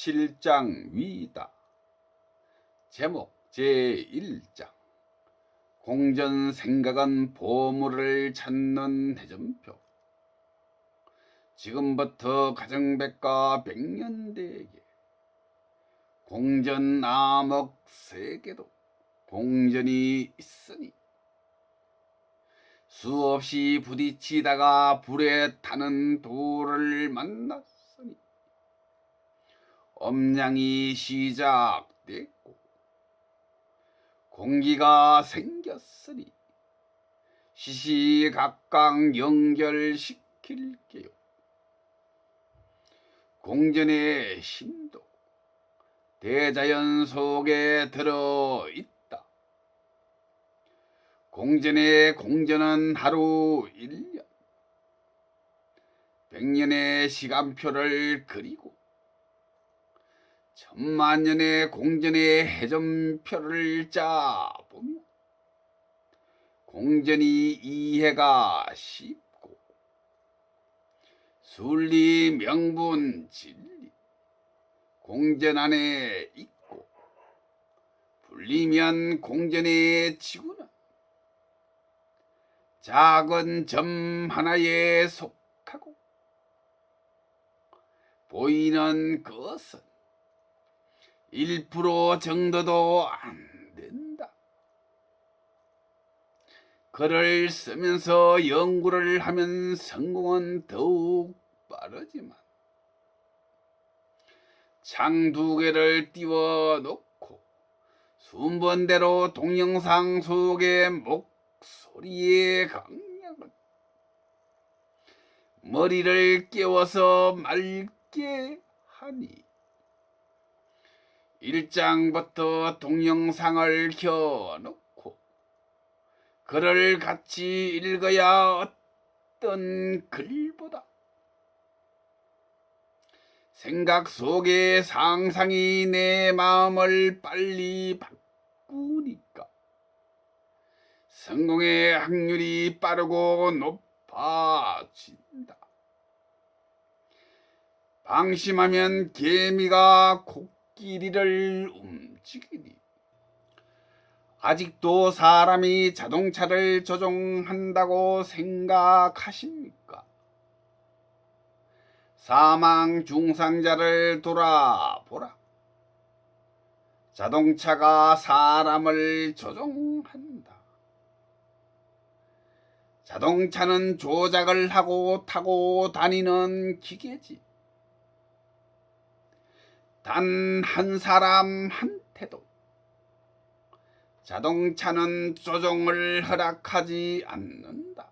17장 위다. 제목 제1장 공전 생각은 보물을 찾는 해전표. 지금부터 가정백과 백년대에게 공전 암흑 세계도 공전이 있으니 수없이 부딪히다가 불에 타는 돌을 만났으니 엄량이 시작됐고 공기가 생겼으니 시시각각 연결시킬게요. 공전의 힘도 대자연 속에 들어있다. 공전은 하루 1년, 100년의 시간표를 그리고 1000만년의 공전의 해전표를 짜보면 공전이 이해가 쉽고 순리 명분 진리 공전 안에 있고 불리면 공전의 지구는 작은 점 하나에 속하고 보이는 것은 1% 정도도 안 된다. 글을 쓰면서 연구를 하면 성공은 더욱 빠르지만 창 2개를 띄워놓고 순번대로 동영상 속의 목소리의 강약은 머리를 깨워서 맑게 하니 1장부터 동영상을 켜놓고 글을 같이 읽어야 어떤 글보다 생각 속의 상상이 내 마음을 빨리 바꾸니까 성공의 확률이 빠르고 높아진다. 방심하면 개미가 코끼리를 움직이니 아직도 사람이 자동차를 조종한다고 생각하십니까? 사망 중상자를 돌아보라. 자동차가 사람을 조종한다. 자동차는 조작을 하고 타고 다니는 기계지. 단 한 사람한테도 자동차는 조종을 허락하지 않는다.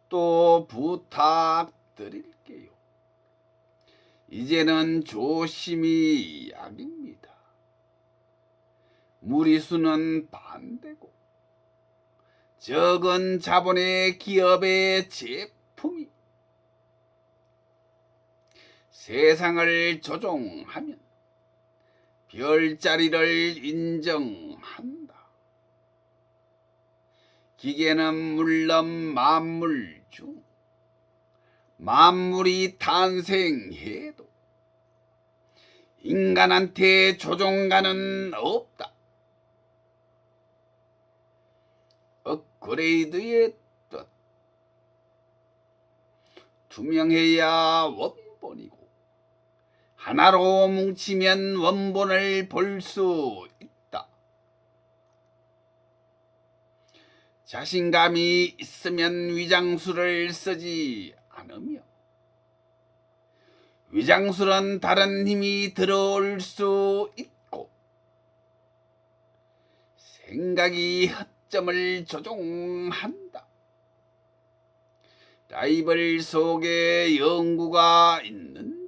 또 부탁드릴게요. 이제는 조심히 약입니다. 무리수는 반대고 적은 자본의 기업의 제품이 세상을 조종하면 별자리를 인정한다. 기계는 물론 만물 중 만물이 탄생해도 인간한테 조종가는 없다. 업그레이드의 뜻. 투명해야 원본이고 하나로 뭉치면 원본을 볼 수 있다. 자신감이 있으면 위장술을 쓰지 않으며 위장술은 다른 힘이 들어올 수 있고 생각이 허점을 조종한다. 라이벌 속에 연구가 있는데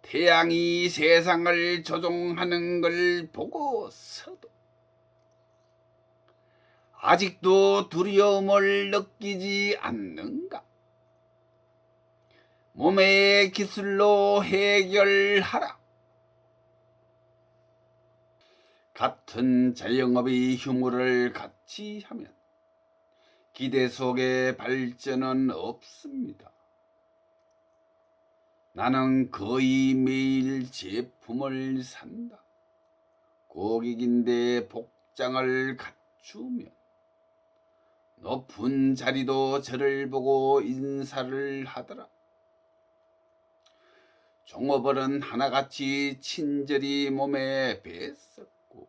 태양이 세상을 조종하는 걸 보고서도 아직도 두려움을 느끼지 않는가? 몸의 기술로 해결하라. 같은 자영업의 휴무를 같이 하면 기대 속에 발전은 없습니다. 나는 거의 매일 제품을 산다. 고객인데 복장을 갖추면 높은 자리도 저를 보고 인사를 하더라. 종업원은 하나같이 친절히 몸에 뱄었고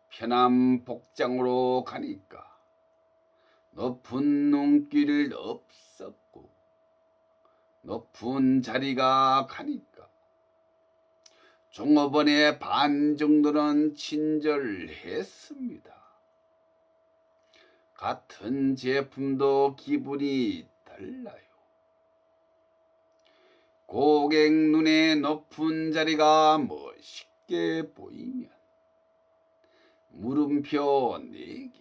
편한 복장으로 가니까 높은 눈길 없었고 높은 자리가 가니까 종업원의 반 정도는 친절했습니다. 같은 제품도 기분이 달라요. 고객 눈에 높은 자리가 멋있게 보이면 물음표 4개.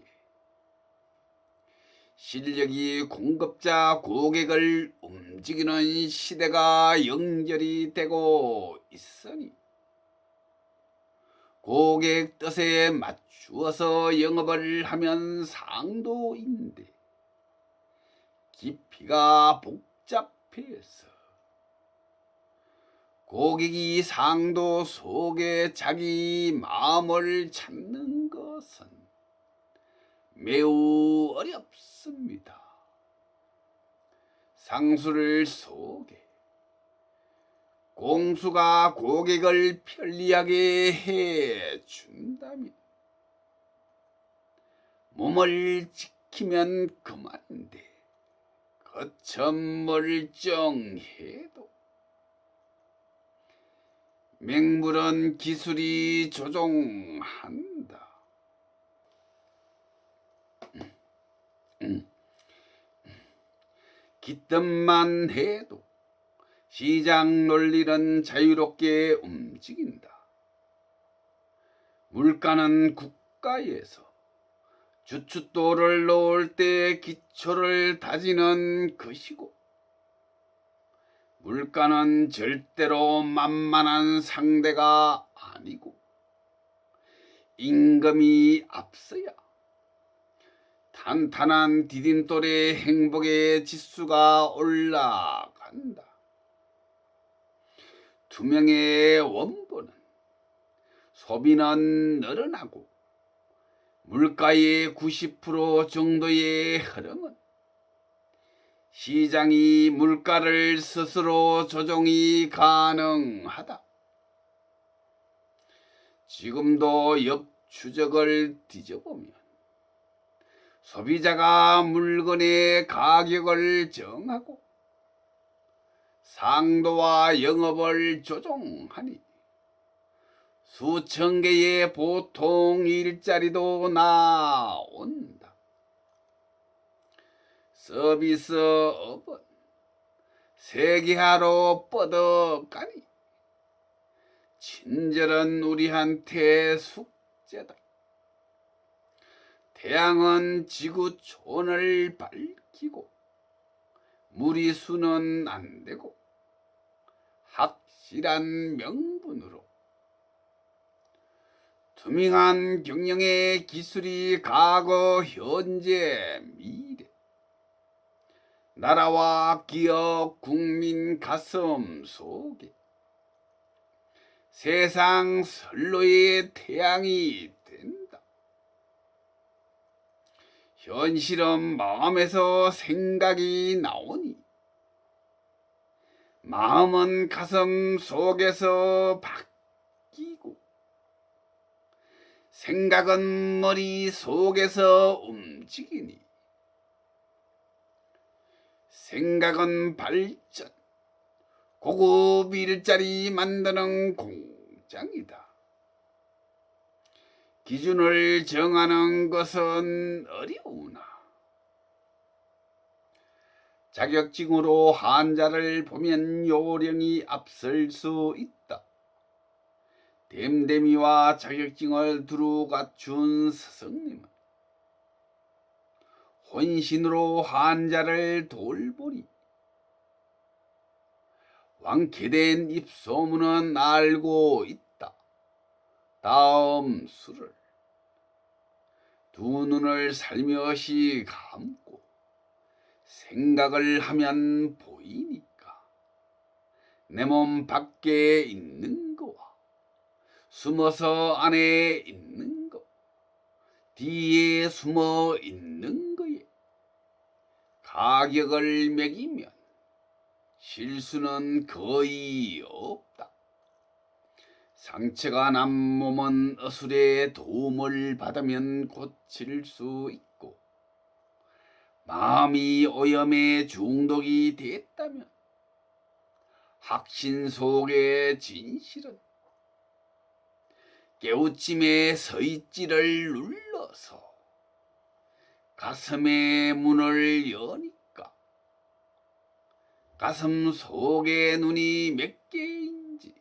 실력이 공급자 고객을 움직이는 시대가 연결이 되고 있으니 고객 뜻에 맞추어서 영업을 하면 상도인데 깊이가 복잡해서 고객이 상도 속에 자기 마음을 찾는 것은 매우 어렵습니다. 상술 속에 공수가 고객을 편리하게 해 준다면 몸을 지키면 그만인데 거참 멀쩡해도 맹물은 기술이 조종한다. 기뜸만 해도 시장 논리는 자유롭게 움직인다. 물가는 국가에서 주춧돌을 놓을 때 기초를 다지는 것이고 물가는 절대로 만만한 상대가 아니고 임금이 앞서야 탄탄한 디딤돌의 행복의 지수가 올라간다. 투명의 원본은 소비는 늘어나고 물가의 90% 정도의 흐름은 시장이 물가를 스스로 조정이 가능하다. 지금도 역추적을 뒤져보면 소비자가 물건의 가격을 정하고 상도와 영업을 조종하니 수천 개의 보통 일자리도 나온다. 서비스업은 세계화로 뻗어가니 친절은 우리한테 숙제다. 태양은 지구촌을 밝히고 무리수는 안 되고 확실한 명분으로 투명한 경영의 기술이 과거, 현재, 미래 나라와 기업, 국민 가슴 속에 세상 선로의 태양이 된다. 현실은 마음에서 생각이 나오니 마음은 가슴 속에서 바뀌고 생각은 머리 속에서 움직이니 생각은 발전, 고급 일자리 만드는 공장이다. 기준을 정하는 것은 어려우나 자격증으로 환자를 보면 요령이 앞설 수 있다. 댐댐이와 자격증을 두루 갖춘 스승님은 혼신으로 환자를 돌보니 완쾌된 입소문은 알고 있다. 다음 수를 두 눈을 살며시 감고 생각을 하면 보이니까 내 몸 밖에 있는 거와 숨어서 안에 있는 거, 뒤에 숨어 있는 거에 가격을 매기면 실수는 거의 없다. 상처가 난 몸은 어술의 도움을 받으면 고칠 수 있고, 마음이 오염에 중독이 됐다면 확신 속의 진실은 깨우침의 서있지를 눌러서 가슴의 문을 여니까 가슴 속의 눈이 몇 개인지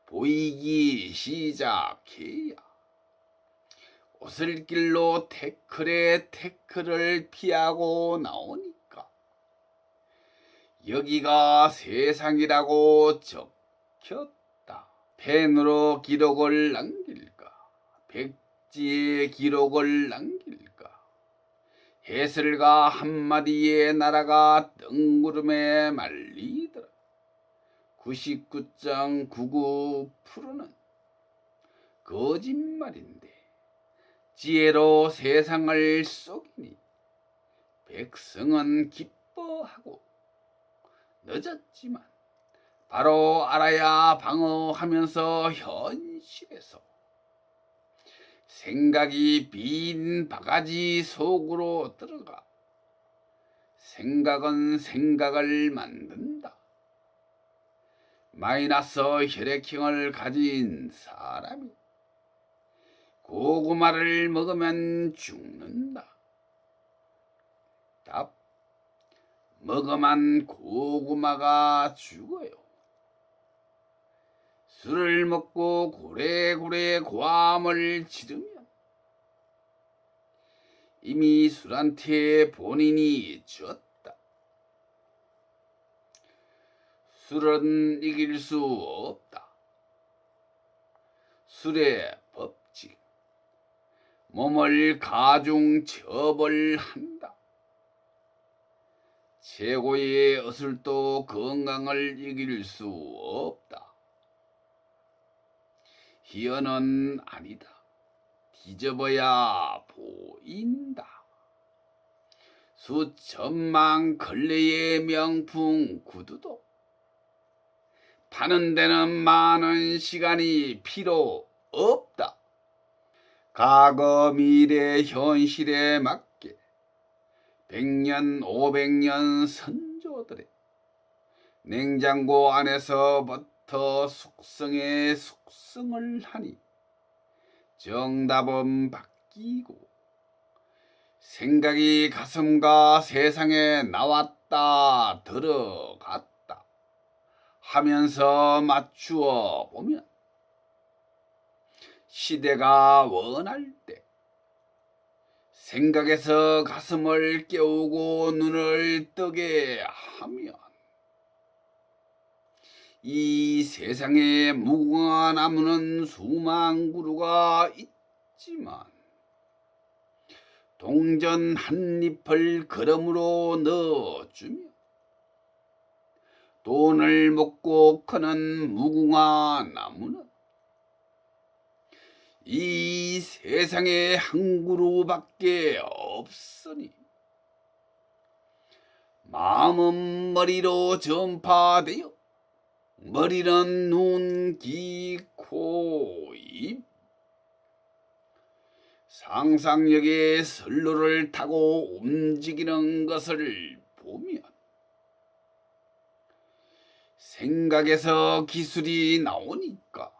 보이기 시작해야 오슬길로 태클을 피하고 나오니까 여기가 세상이라고 적혔다. 펜으로 기록을 남길까? 백지에 기록을 남길까? 해설가 한마디에 나라가 뜬구름에 말리더라. 99.99%는 거짓말인데 지혜로 세상을 속이니 백성은 기뻐하고 늦었지만 바로 알아야 방어하면서 현실에서 생각이 빈 바가지 속으로 들어가 생각은 생각을 만든다. 마이너스 혈액형을 가진 사람이 고구마를 먹으면 죽는다. 답. 먹으면 고구마가 죽어요. 술을 먹고 고래고래 고함을 지르면 이미 술한테 본인이 졌다. 술은 이길 수 없다. 술의 법칙. 몸을 가중 처벌한다. 최고의 어술도 건강을 이길 수 없다. 희연은 아니다. 뒤져봐야 보인다. 수천만 걸레의 명품 구두도 파는 데는 많은 시간이 필요 없다. 과거, 미래, 현실에 맞게 100년, 500년 선조들의 냉장고 안에서부터 숙성에 숙성을 하니 정답은 바뀌고 생각이 가슴과 세상에 나왔다 들어갔다 하면서 맞추어 보면 시대가 원할 때 생각에서 가슴을 깨우고 눈을 뜨게 하면 이 세상에 무궁화 나무는 수만 그루가 있지만 동전 한 잎을 걸음으로 넣어주면 돈을 먹고 크는 무궁화 나무는 이 세상에 한 그루밖에 없으니 마음은 머리로 전파되어 머리는 눈, 귀, 코, 입 상상력의 선로를 타고 움직이는 것을 보면 생각에서 기술이 나오니까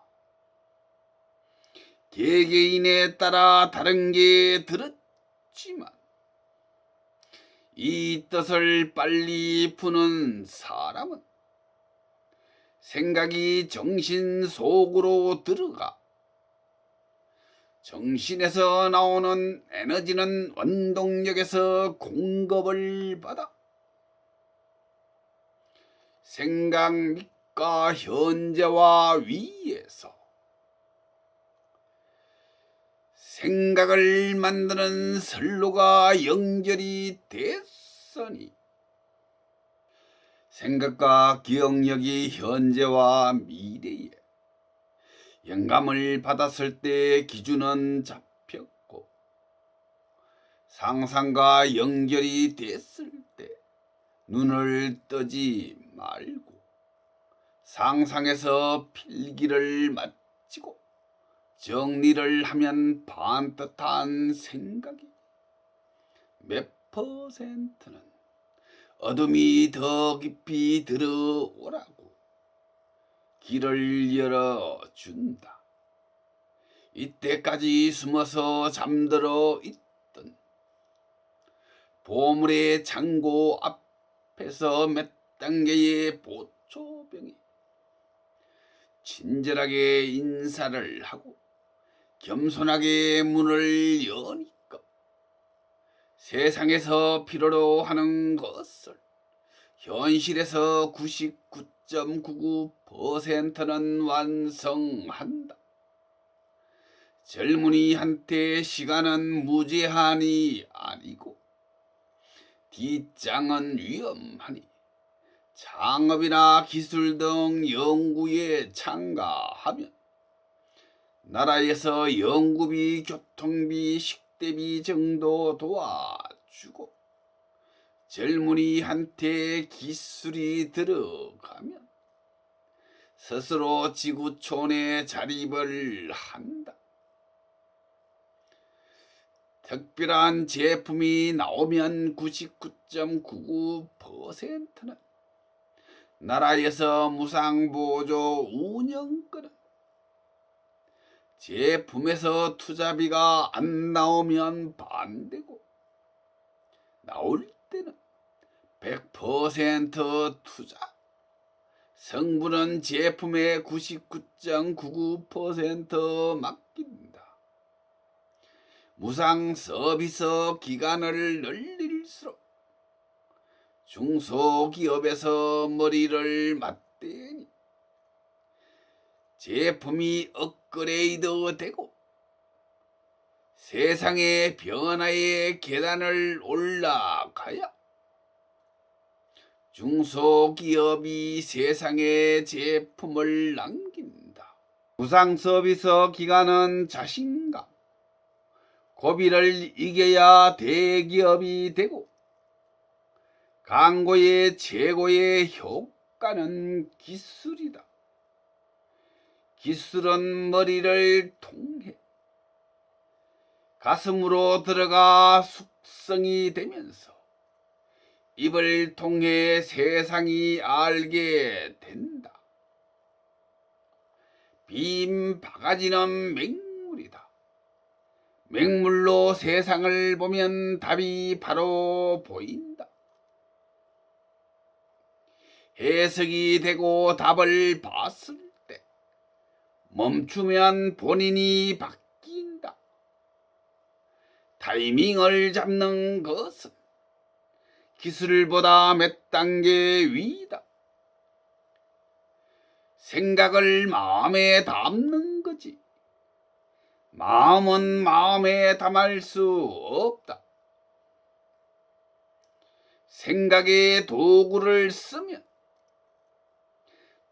개개인에 따라 다른 게 들었지만 이 뜻을 빨리 푸는 사람은 생각이 정신 속으로 들어가 정신에서 나오는 에너지는 원동력에서 공급을 받아 생각 밑과 현재와 위에서 생각을 만드는 선로가 연결이 됐으니 생각과 기억력이 현재와 미래에 영감을 받았을 때 기준은 잡혔고, 상상과 연결이 됐을 때 눈을 뜨지 말고 상상에서 필기를 마치고 정리를 하면 반듯한 생각이 몇 퍼센트는 어둠이 더 깊이 들어오라고 길을 열어준다. 이때까지 숨어서 잠들어 있던 보물의 창고 앞에서 몇 단계의 보초병이 친절하게 인사를 하고 겸손하게 문을 여니까 세상에서 필요로 하는 것을 현실에서 99.99%는 완성한다. 젊은이한테 시간은 무제한이 아니고 뒷장은 위험하니 창업이나 기술 등 연구에 참가하면 나라에서 연구비, 교통비, 식대비 정도 도와주고 젊은이한테 기술이 들어가면 스스로 지구촌에 자립을 한다. 특별한 제품이 나오면 99.99%는 나라에서 무상보조 운영권은 제품에서 투자비가 안 나오면 반대고 나올 때는 100% 투자, 성분은 제품의 99.99% 맡긴다. 무상 서비스 기간을 늘릴수록 중소기업에서 머리를 맞대니 제품이 업그레이드 되고 세상의 변화의 계단을 올라가야 중소기업이 세상에 제품을 남긴다. 무상 서비스 기간은 자신감, 고비를 이겨야 대기업이 되고 광고의 최고의 효과는 기술이다. 기술은 머리를 통해 가슴으로 들어가 숙성이 되면서 입을 통해 세상이 알게 된다. 빈 바가지는 맹물이다. 맹물로 세상을 보면 답이 바로 보인다. 해석이 되고 답을 봤을 때 멈추면 본인이 바뀐다. 타이밍을 잡는 것은 기술보다 몇 단계 위다. 생각을 마음에 담는 거지. 마음은 마음에 담을 수 없다. 생각의 도구를 쓰면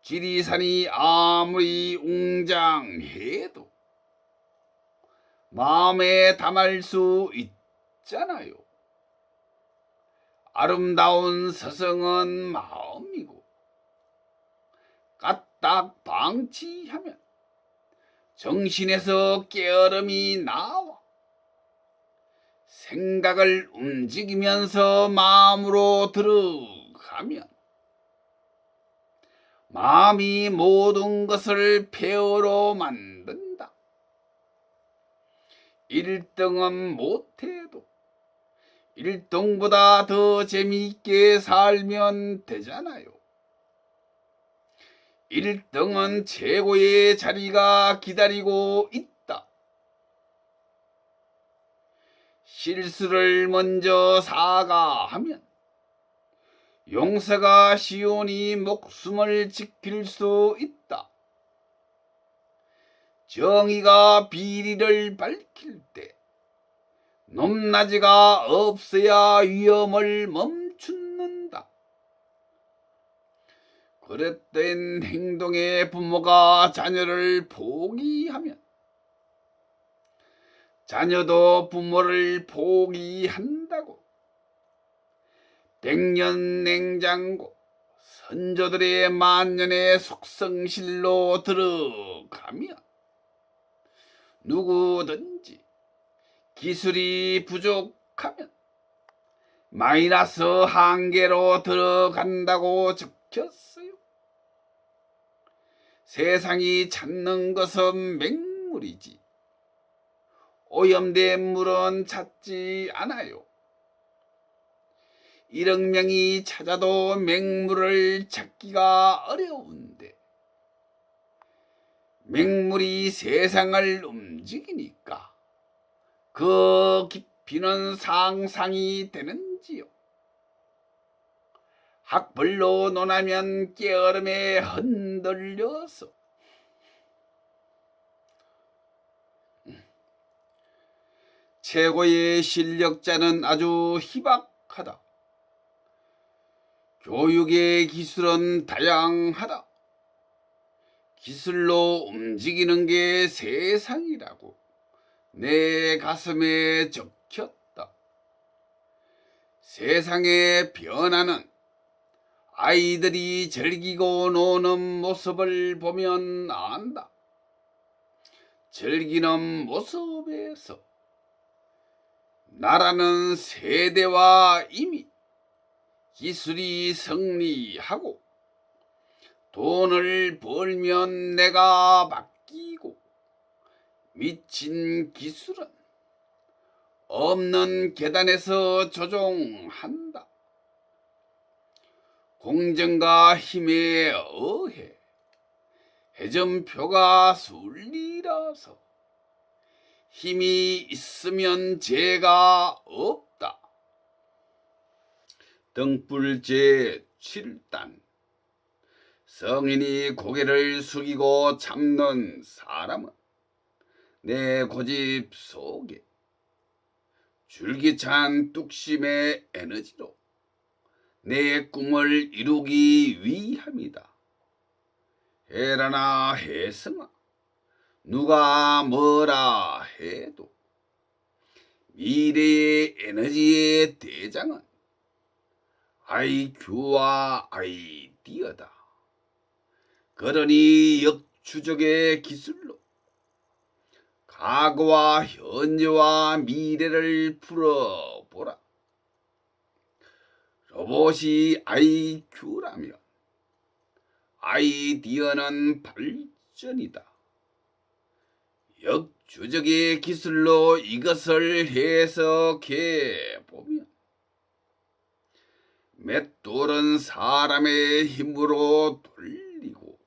지리산이 아무리 웅장해도 마음에 담을 수 있잖아요. 아름다운 서성은 마음이고 까딱 방치하면 정신에서 깨어름이 나와 생각을 움직이면서 마음으로 들어가면 마음이 모든 것을 폐허로 만든다. 1등은 못해도 1등보다 더 재미있게 살면 되잖아요. 1등은 최고의 자리가 기다리고 있다. 실수를 먼저 사과하면 용서가 쉬우니 목숨을 지킬 수 있다. 정의가 비리를 밝힐 때 높낮이가 없어야 위험을 멈춘다. 그릇된 행동에 부모가 자녀를 포기하면 자녀도 부모를 포기한다고. 백년 냉장고 선조들의 만년의 속성실로 들어가면 누구든지 기술이 부족하면 마이너스 한계로 들어간다고 적혔어요. 세상이 찾는 것은 맹물이지 오염된 물은 찾지 않아요. 1억 명이 찾아도 맹물을 찾기가 어려운데 맹물이 세상을 움직이니까 그 깊이는 상상이 되는지요. 학벌로 논하면 깨어름에 흔들려서 최고의 실력자는 아주 희박하다. 교육의 기술은 다양하다. 기술로 움직이는 게 세상이라고 내 가슴에 적혔다. 세상의 변화는 아이들이 즐기고 노는 모습을 보면 안다. 즐기는 모습에서 나라는 세대와 이미 기술이 승리하고 돈을 벌면 내가 바뀌고 미친 기술은 없는 계단에서 조종한다. 공정과 힘에 의해 해전표가 순리라서 힘이 있으면 죄가 없다. 등불 제7단 성인이 고개를 숙이고 참는 사람은 내 고집 속에 줄기찬 뚝심의 에너지로 내 꿈을 이루기 위함이다. 해라나 해성아, 누가 뭐라 해도 미래의 에너지의 대장은 IQ와 아이디어다. 그러니 역추적의 기술로 과거와 현재와 미래를 풀어보라. 로봇이 IQ라면 아이디어는 발전이다. 역추적의 기술로 이것을 해석해 보면 맷돌은 사람의 힘으로 돌리고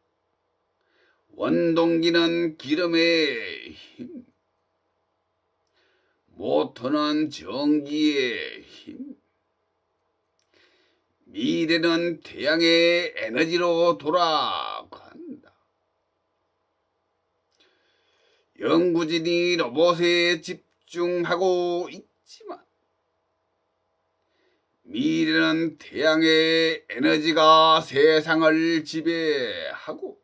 원동기는 기름의 힘, 모터는 전기의 힘, 미래는 태양의 에너지로 돌아간다. 연구진이 로봇에 집중하고 있지만 미래는 태양의 에너지가 세상을 지배하고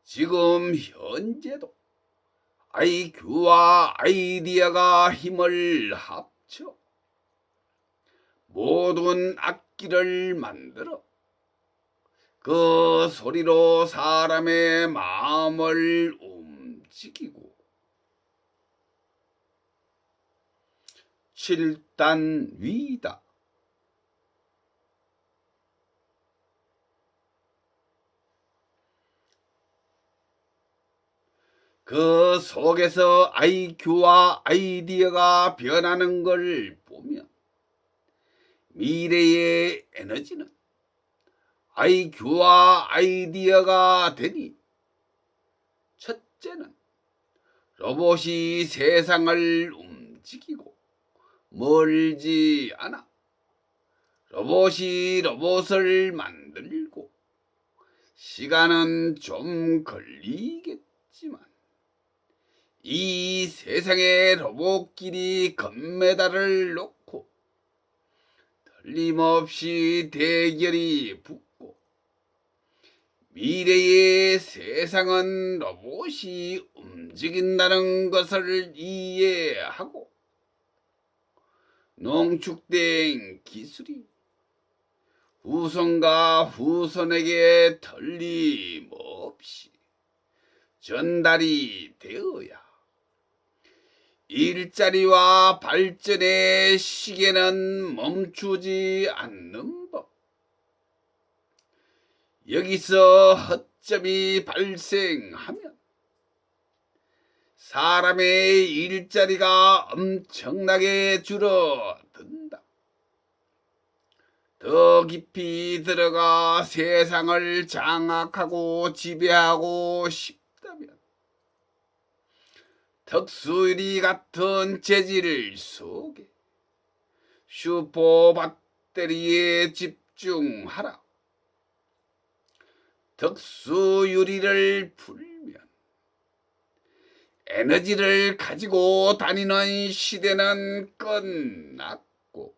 지금 현재도 IQ와 아이디어가 힘을 합쳐 모든 악기를 만들어 그 소리로 사람의 마음을 움직이고 7단 위다. 그 속에서 IQ와 아이디어가 변하는 걸 보면 미래의 에너지는 IQ와 아이디어가 되니 첫째는 로봇이 세상을 움직이고 멀지 않아 로봇이 로봇을 만들고 시간은 좀 걸리겠지만 이 세상의 로봇끼리 금메달을 놓고 틀림없이 대결이 붙고 미래의 세상은 로봇이 움직인다는 것을 이해하고 농축된 기술이 후손과 후손에게 틀림없이 전달이 되어야 일자리와 발전의 시계는 멈추지 않는 법. 여기서 허점이 발생하면 사람의 일자리가 엄청나게 줄어든다. 더 깊이 들어가 세상을 장악하고 지배하고 싶다면 특수유리 같은 재질 속에 슈퍼 배터리에 집중하라. 특수유리를 풀면 에너지를 가지고 다니는 시대는 끝났고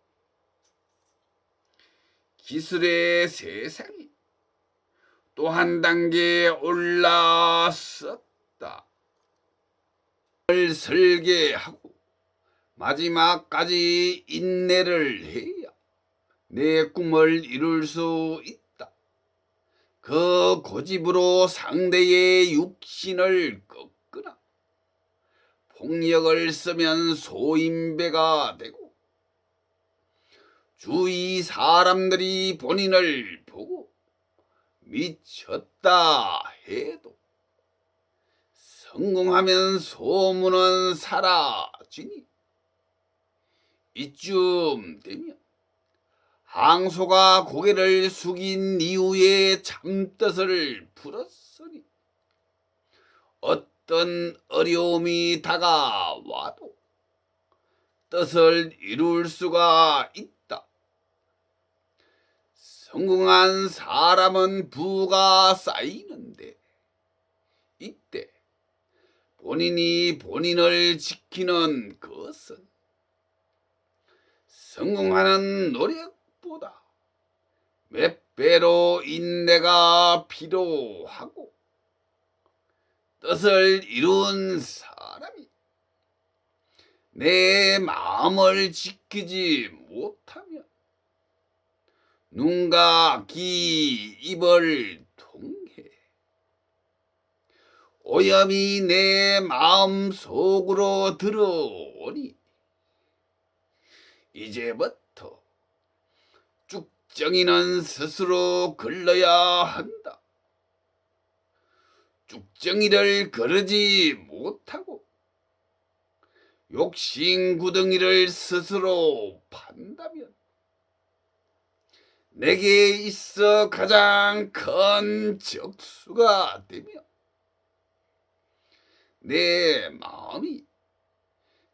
기술의 세상이 또 한 단계 올라섰다. 설계하고 마지막까지 인내를 해야 내 꿈을 이룰 수 있다. 그 고집으로 상대의 육신을 꺾거나 폭력을 쓰면 소인배가 되고 주위 사람들이 본인을 보고 미쳤다 해도 성공하면 소문은 사라지니 이쯤 되면 항소가 고개를 숙인 이후에 참뜻을 풀었으니 어떤 어려움이 다가와도 뜻을 이룰 수가 있다. 성공한 사람은 부가 쌓이는데 이때 본인이 본인을 지키는 것은 성공하는 노력보다 몇 배로 인내가 필요하고 뜻을 이룬 사람이 내 마음을 지키지 못하면 눈과 귀, 입을 통해 오염이 내 마음 속으로 들어오니 이제부터 쭉정이는 스스로 걸러야 한다. 쭉정이를 거르지 못하고 욕심구덩이를 스스로 판다면 내게 있어 가장 큰 적수가 되며 내 마음이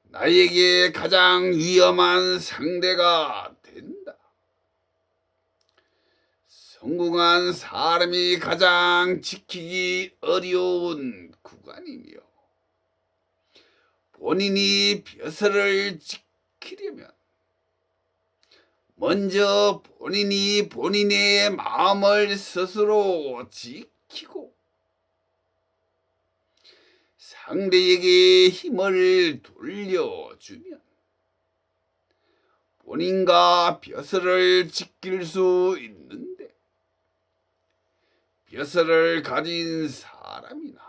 나에게 가장 위험한 상대가 된다. 성공한 사람이 가장 지키기 어려운 구간이며 본인이 벼슬을 지키려면 먼저 본인이 본인의 마음을 스스로 지키고 상대에게 힘을 돌려주면 본인과 벼슬을 지킬 수 있는데 벼슬을 가진 사람이나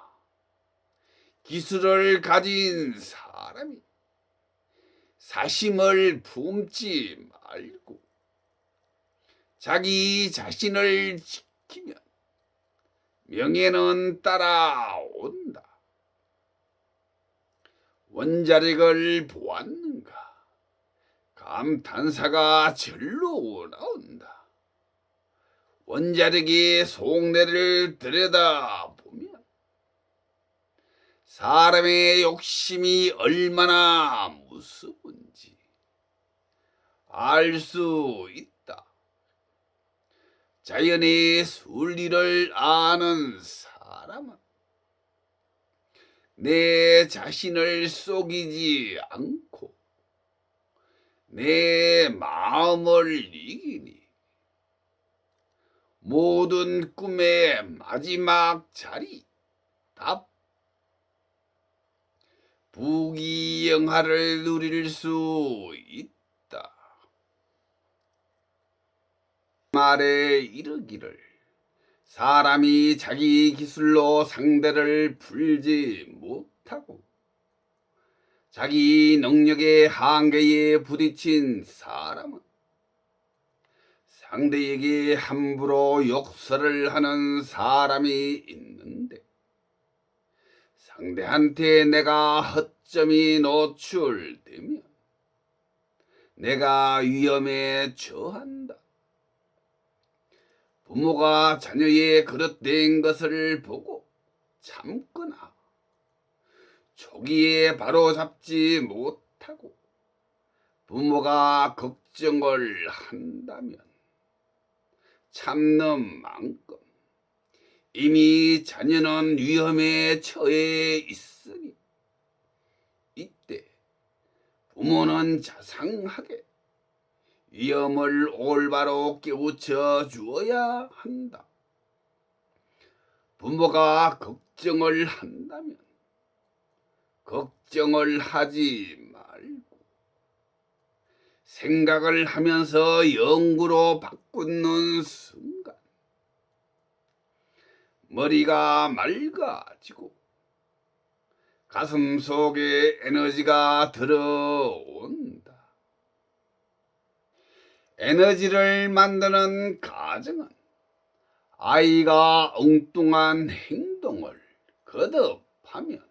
기술을 가진 사람이 사심을 품지 말고 자기 자신을 지키면 명예는 따라온다. 원자력을 보았는가? 감탄사가 절로 나온다. 원자력의 속내를 들여다보면 사람의 욕심이 얼마나 무서운지 알 수 있다. 자연의 순리를 아는 사람은 내 자신을 속이지 않고 내 마음을 이기니 모든 꿈의 마지막 자리. 답. 부귀영화를 누릴 수 있다. 말에 이르기를 사람이 자기 기술로 상대를 풀지 못하고 자기 능력의 한계에 부딪힌 사람은 상대에게 함부로 욕설을 하는 사람이 있는데 상대한테 내가 허점이 노출되면 내가 위험에 처한다. 부모가 자녀의 그릇된 것을 보고 참거나 초기에 바로잡지 못하고 부모가 걱정을 한다면 참는 만큼 이미 자녀는 위험에 처해 있으니 이때 부모는 자상하게 위험을 올바로 깨우쳐 주어야 한다. 부모가 걱정을 한다면 걱정을 하지 말고 생각을 하면서 영구로 바꾸는 순간 머리가 맑아지고 가슴 속에 에너지가 들어온다. 에너지를 만드는 과정은 아이가 엉뚱한 행동을 거듭하면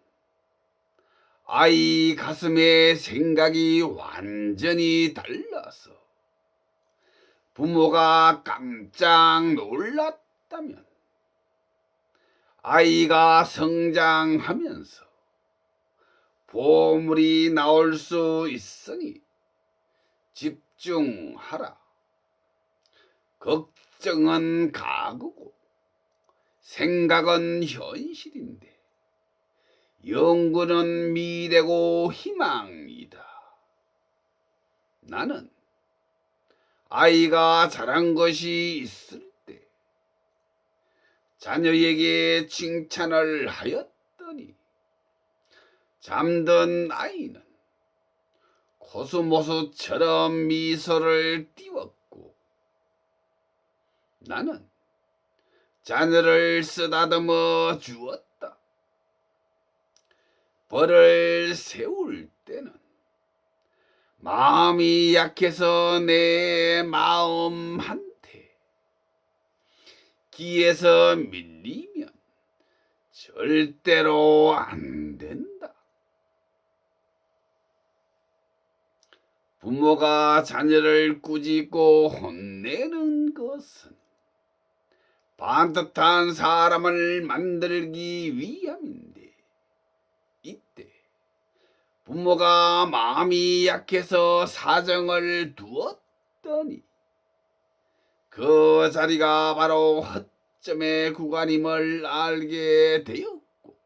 아이 가슴의 생각이 완전히 달라서 부모가 깜짝 놀랐다면 아이가 성장하면서 보물이 나올 수 있으니 집중하라. 걱정은 가구고 생각은 현실인데 연구는 미래고 희망이다. 나는 아이가 잘한 것이 있을 때 자녀에게 칭찬을 하였더니 잠든 아이는 코스모스처럼 미소를 띄웠고 나는 자녀를 쓰다듬어 주었다. 벌을 세울 때는 마음이 약해서 내 마음한테 기에서 밀리면 절대로 안 된다. 부모가 자녀를 꾸짖고 혼내는 것은 반듯한 사람을 만들기 위함인데 이때 부모가 마음이 약해서 사정을 두었더니 그 자리가 바로 허점의 구간임을 알게 되었고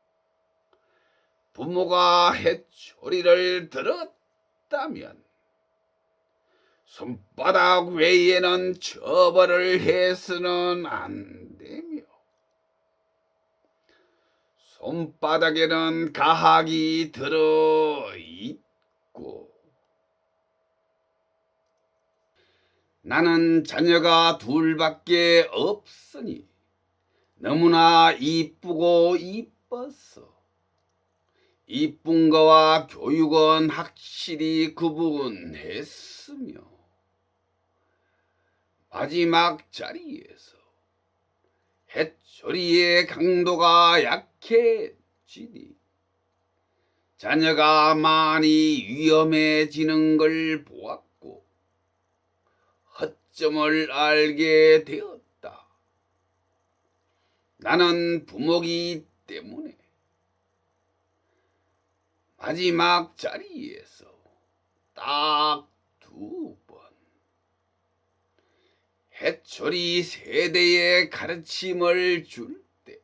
부모가 해초리를 들었다면 손바닥 외에는 처벌을 해서는 안 되며 손바닥에는 가학이 들어있고 나는 자녀가 둘밖에 없으니 너무나 이쁘고 이뻤어. 이쁜 거와 교육은 확실히 구분했으며 마지막 자리에서 해초리의 강도가 약해지니 자녀가 많이 위험해지는 걸 보았고 허점을 알게 되었다. 나는 부모이기 때문에 마지막 자리에서 딱 2번 해초리 세대의 가르침을 줄 때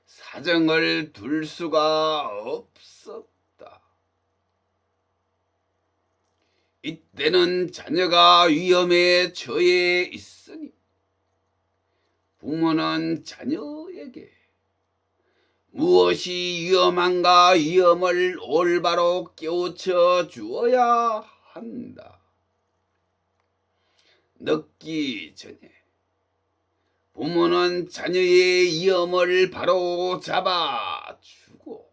사정을 둘 수가 없었다. 이때는 자녀가 위험에 처해 있으니 부모는 자녀에게 무엇이 위험한가 위험을 올바로 깨우쳐 주어야 한다. 늦기 전에 부모는 자녀의 위험을 바로 잡아주고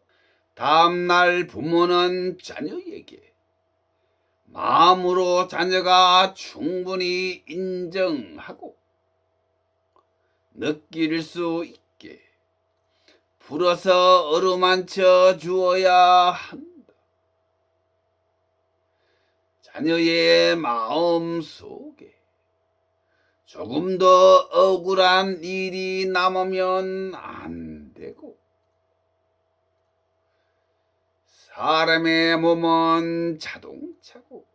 다음날 부모는 자녀에게 마음으로 자녀가 충분히 인정하고 느낄 수 있게 불어서 어루만져 주어야 한다. 자녀의 마음 속에 조금 더 억울한 일이 남으면 안 되고 사람의 몸은 자동차고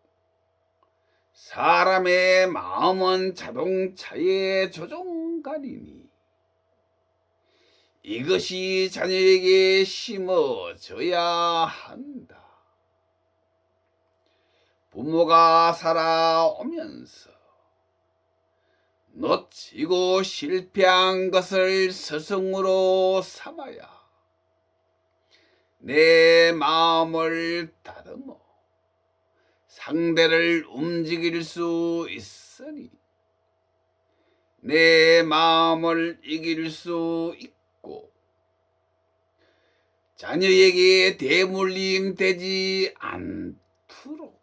사람의 마음은 자동차의 조종관이니 이것이 자녀에게 심어져야 한다. 부모가 살아오면서 놓치고 실패한 것을 스승으로 삼아야 내 마음을 다듬어 상대를 움직일 수 있으니 내 마음을 이길 수 있고 자녀에게 대물림 되지 않도록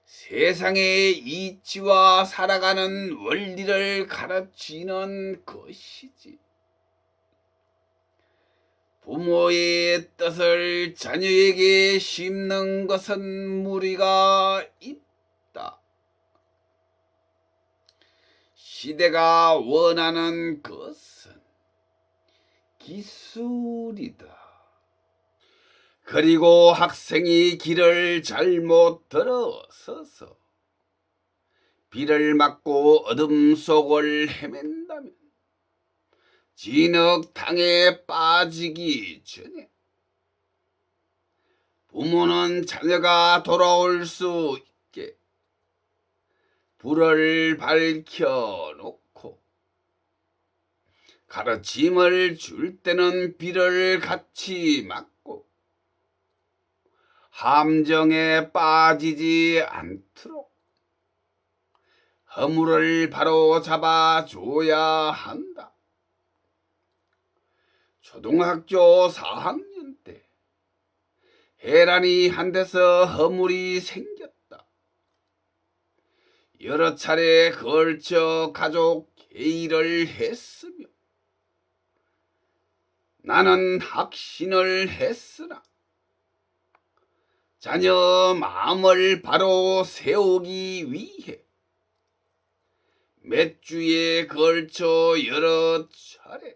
세상의 이치와 살아가는 원리를 가르치는 것이지. 부모의 뜻을 자녀에게 심는 것은 무리가 있다. 시대가 원하는 것은 기술이다. 그리고 학생이 길을 잘못 들어서서 비를 맞고 어둠 속을 헤맨다면 진흙탕에 빠지기 전에 부모는 자녀가 돌아올 수 있게 불을 밝혀놓고 가르침을 줄 때는 비를 같이 맞고 함정에 빠지지 않도록 허물을 바로 잡아줘야 한다. 초등학교 4학년 때 혜란이 한 데서 허물이 생겼다. 여러 차례 걸쳐 가족 회의를 했으며 나는 확신을 했으나 자녀 마음을 바로 세우기 위해 몇 주에 걸쳐 여러 차례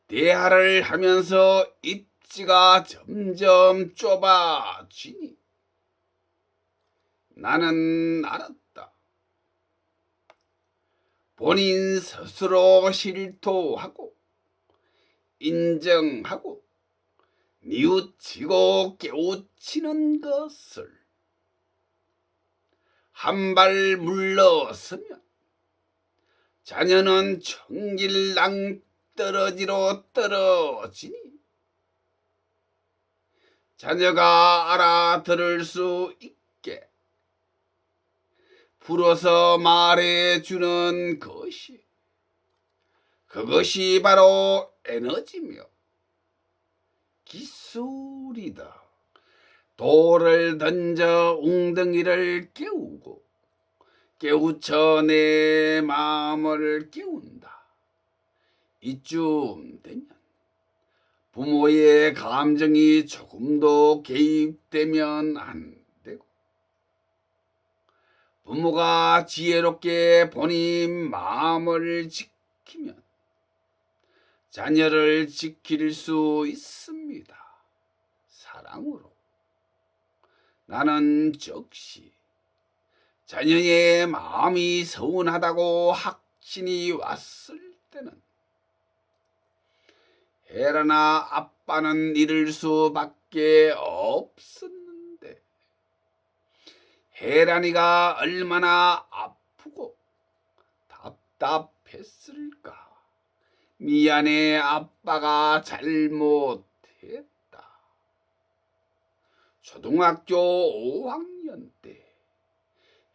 대화를 하면서 입지가 점점 좁아지니 나는 알았다. 본인 스스로 실토하고 인정하고 뉘우치고 깨우치는 것을 한 발 물러서면 자녀는 천길낭 떨어지로 떨어지니 자녀가 알아들을 수 있게 불어서 말해주는 것이 그것이 바로 에너지며 기술이다. 돌을 던져 웅덩이를 깨우고 깨우쳐 내 마음을 깨운다. 이쯤 되면 부모의 감정이 조금도 개입되면 안 되고 부모가 지혜롭게 본인 마음을 지키면 자녀를 지킬 수 있습니다. 사랑으로. 나는 즉시 자녀의 마음이 서운하다고 확신이 왔을 때는 혜란아 아빠는 이럴 수밖에 없었는데 혜란이가 얼마나 아프고 답답했을까? 미안해, 아빠가 잘못했다. 초등학교 5학년 때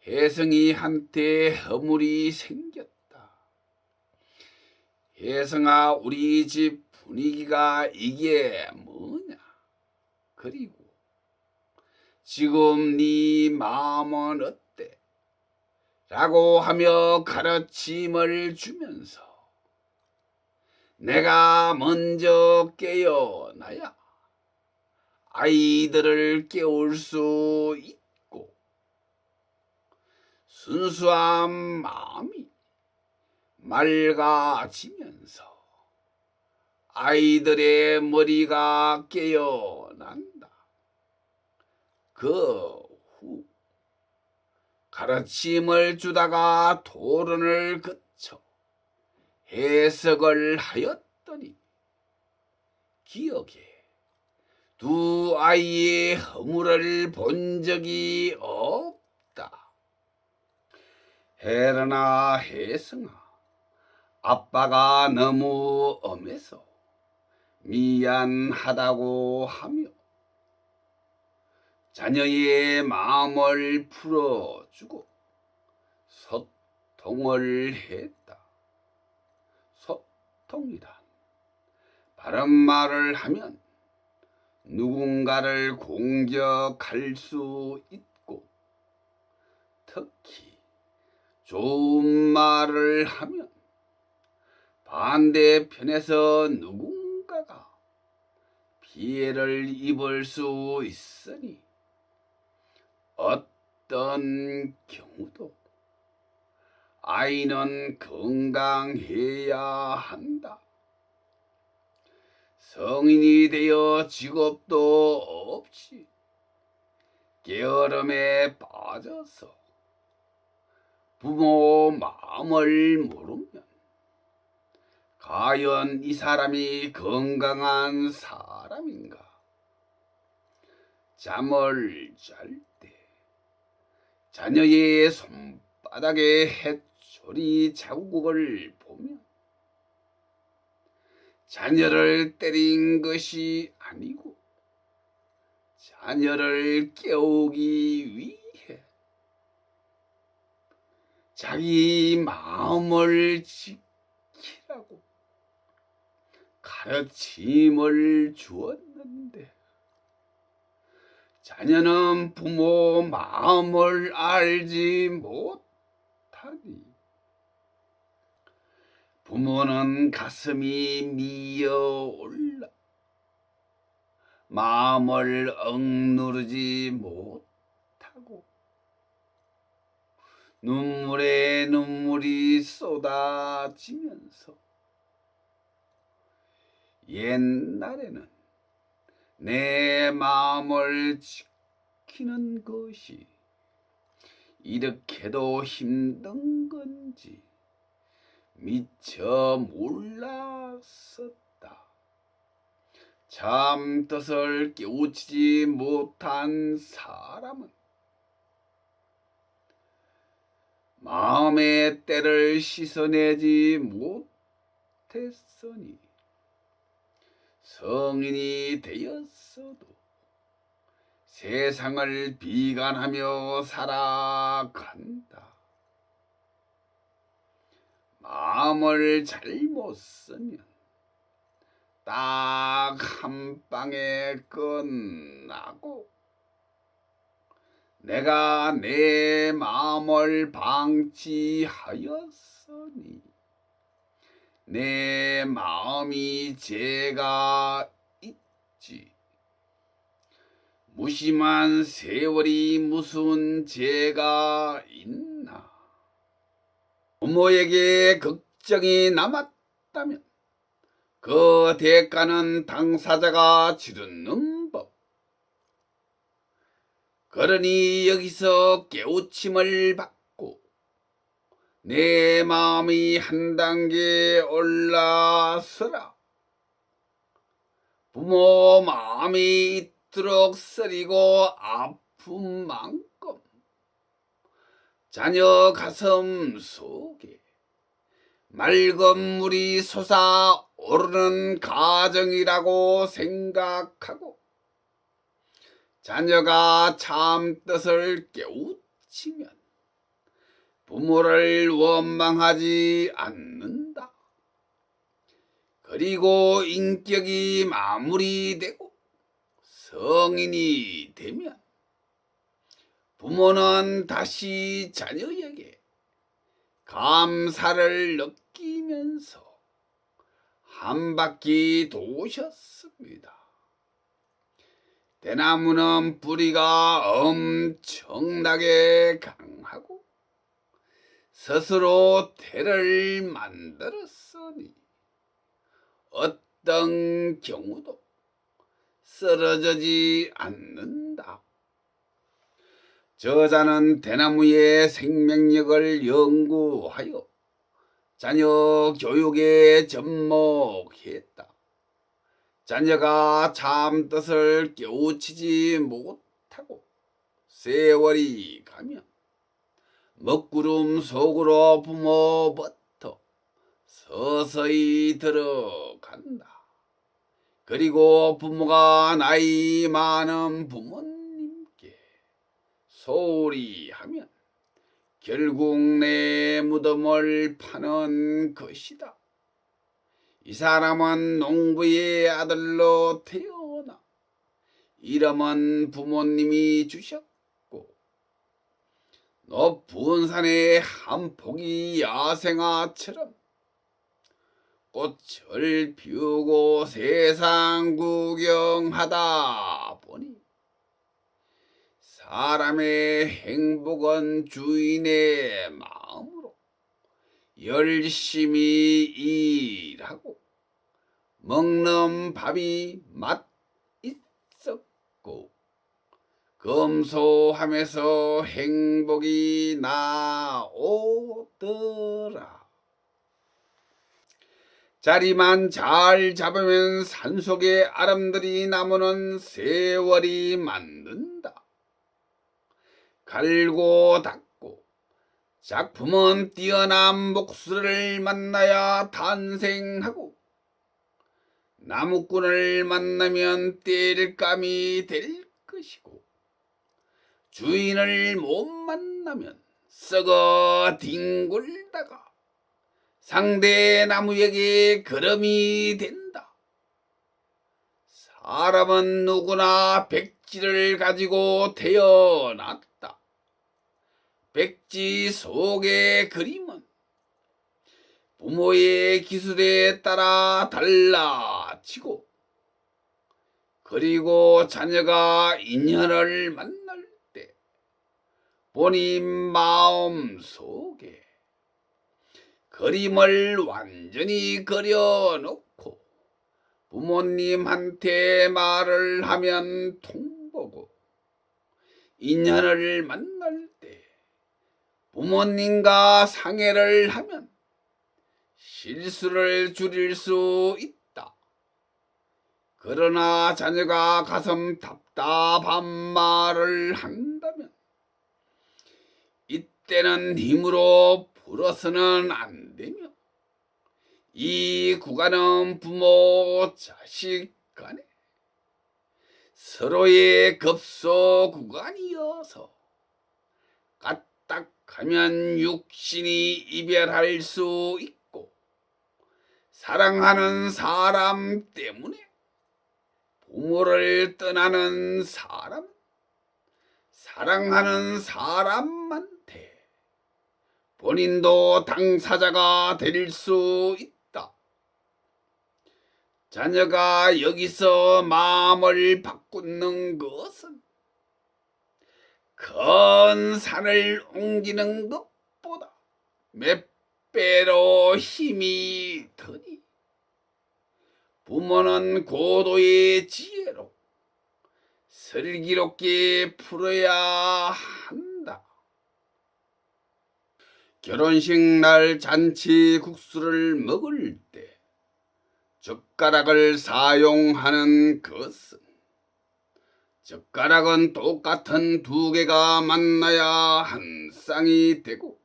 혜성이한테 허물이 생겼다. 혜성아, 우리 집 분위기가 이게 뭐냐? 그리고 지금 네 마음은 어때? 라고 하며 가르침을 주면서 내가 먼저 깨어나야 아이들을 깨울 수 있고 순수한 마음이 맑아지면서 아이들의 머리가 깨어난다. 그 후 가르침을 주다가 토론을 거쳐 해석을 하였더니 기억에 두 아이의 허물을 본 적이 없다. 혜란아, 혜성아, 아빠가 너무 엄해서 미안하다고 하며 자녀의 마음을 풀어주고 소통을 했다. 소통이란 바른 말을 하면 누군가를 공격할 수 있고 특히 좋은 말을 하면 반대편에서 누군가가 피해를 입을 수 있으니 어떤 경우도 아이는 건강해야 한다. 성인이 되어 직업도 없이 게으름에 빠져서 부모 마음을 모르면 과연 이 사람이 건강한 사람인가? 잠을 잘 때 자녀의 손바닥에 햇소리 자국을 보면 자녀를 때린 것이 아니고 자녀를 깨우기 위해 자기 마음을 지키라고 가르침을 주었는데 자녀는 부모 마음을 알지 못하니 부모는 가슴이 미어올라 마음을 억누르지 못하고 눈물에 눈물이 쏟아지면서 옛날에는 내 마음을 지키는 것이 이렇게도 힘든 건지 미처 몰랐었다. 참 뜻을 깨우치지 못한 사람은 마음의 때를 씻어내지 못했으니 성인이 되었어도 세상을 비관하며 살아간다. 마음을 잘못 쓰면 딱 한 방에 끝나고 내가 내 마음을 방치하였으니 내 마음이 죄가 있지. 무심한 세월이 무슨 죄가 있나. 부모에게 걱정이 남았다면 그 대가는 당사자가 치르는 법. 그러니 여기서 깨우침을 받고 내 마음이 한 단계 올라서라. 부모 마음이 있도록 쓰리고 아픈 만큼 자녀 가슴 속에 맑은 물이 솟아오르는 가정이라고 생각하고 자녀가 참 뜻을 깨우치면 부모를 원망하지 않는다. 그리고 인격이 마무리되고 성인이 되면 부모는 다시 자녀에게 감사를 느끼면서 한 바퀴 도셨습니다. 대나무는 뿌리가 엄청나게 강하고 스스로 대를 만들었으니 어떤 경우도 쓰러지지 않는다. 저자는 대나무의 생명력을 연구하여 자녀 교육에 접목했다. 자녀가 참 뜻을 깨우치지 못하고 세월이 가면 먹구름 속으로 부모부터 서서히 들어간다. 그리고 부모가 나이 많은 부모님께 소홀히 하면 결국 내 무덤을 파는 것이다. 이 사람은 농부의 아들로 태어나 이름은 부모님이 주셨고 높은 산의 한 포기 야생화처럼 꽃을 피우고 세상 구경하다 보니 사람의 행복은 주인의 마음으로 열심히 일하고 먹는 밥이 맛 있었고 검소하면서 행복이 나오더라. 자리만 잘 잡으면 산속에 아름들이 나무는 세월이 만든다. 갈고 닦고 작품은 뛰어난 목수를 만나야 탄생하고 나무꾼을 만나면 땔감이 될 것이고 주인을 못 만나면 썩어 뒹굴다가 상대 나무에게 거름이 된다. 사람은 누구나 백지를 가지고 태어났다. 백지 속의 그림은 부모의 기술에 따라 달라지고 그리고 자녀가 인연을 만날 때 본인 마음 속에 그림을 완전히 그려놓고 부모님한테 말을 하면 통보고 인연을 만날 때 부모님과 상의를 하면 실수를 줄일 수 있다. 그러나 자녀가 가슴 답답한 말을 한다면 이때는 힘으로 풀어서는 안 되며 이 구간은 부모 자식 간에 서로의 급소 구간이어서 까딱하면 육신이 이별할 수 있고 사랑하는 사람 때문에 부모를 떠나는 사람은 사랑하는 사람한테 본인도 당사자가 될 수 있다. 자녀가 여기서 마음을 바꾸는 것은 큰 산을 옮기는 것보다 몇 배로 힘이 드니 부모는 고도의 지혜로 슬기롭게 풀어야 한다. 결혼식 날 잔치 국수를 먹을 때 젓가락을 사용하는 것은 젓가락은 똑같은 두 개가 만나야 한 쌍이 되고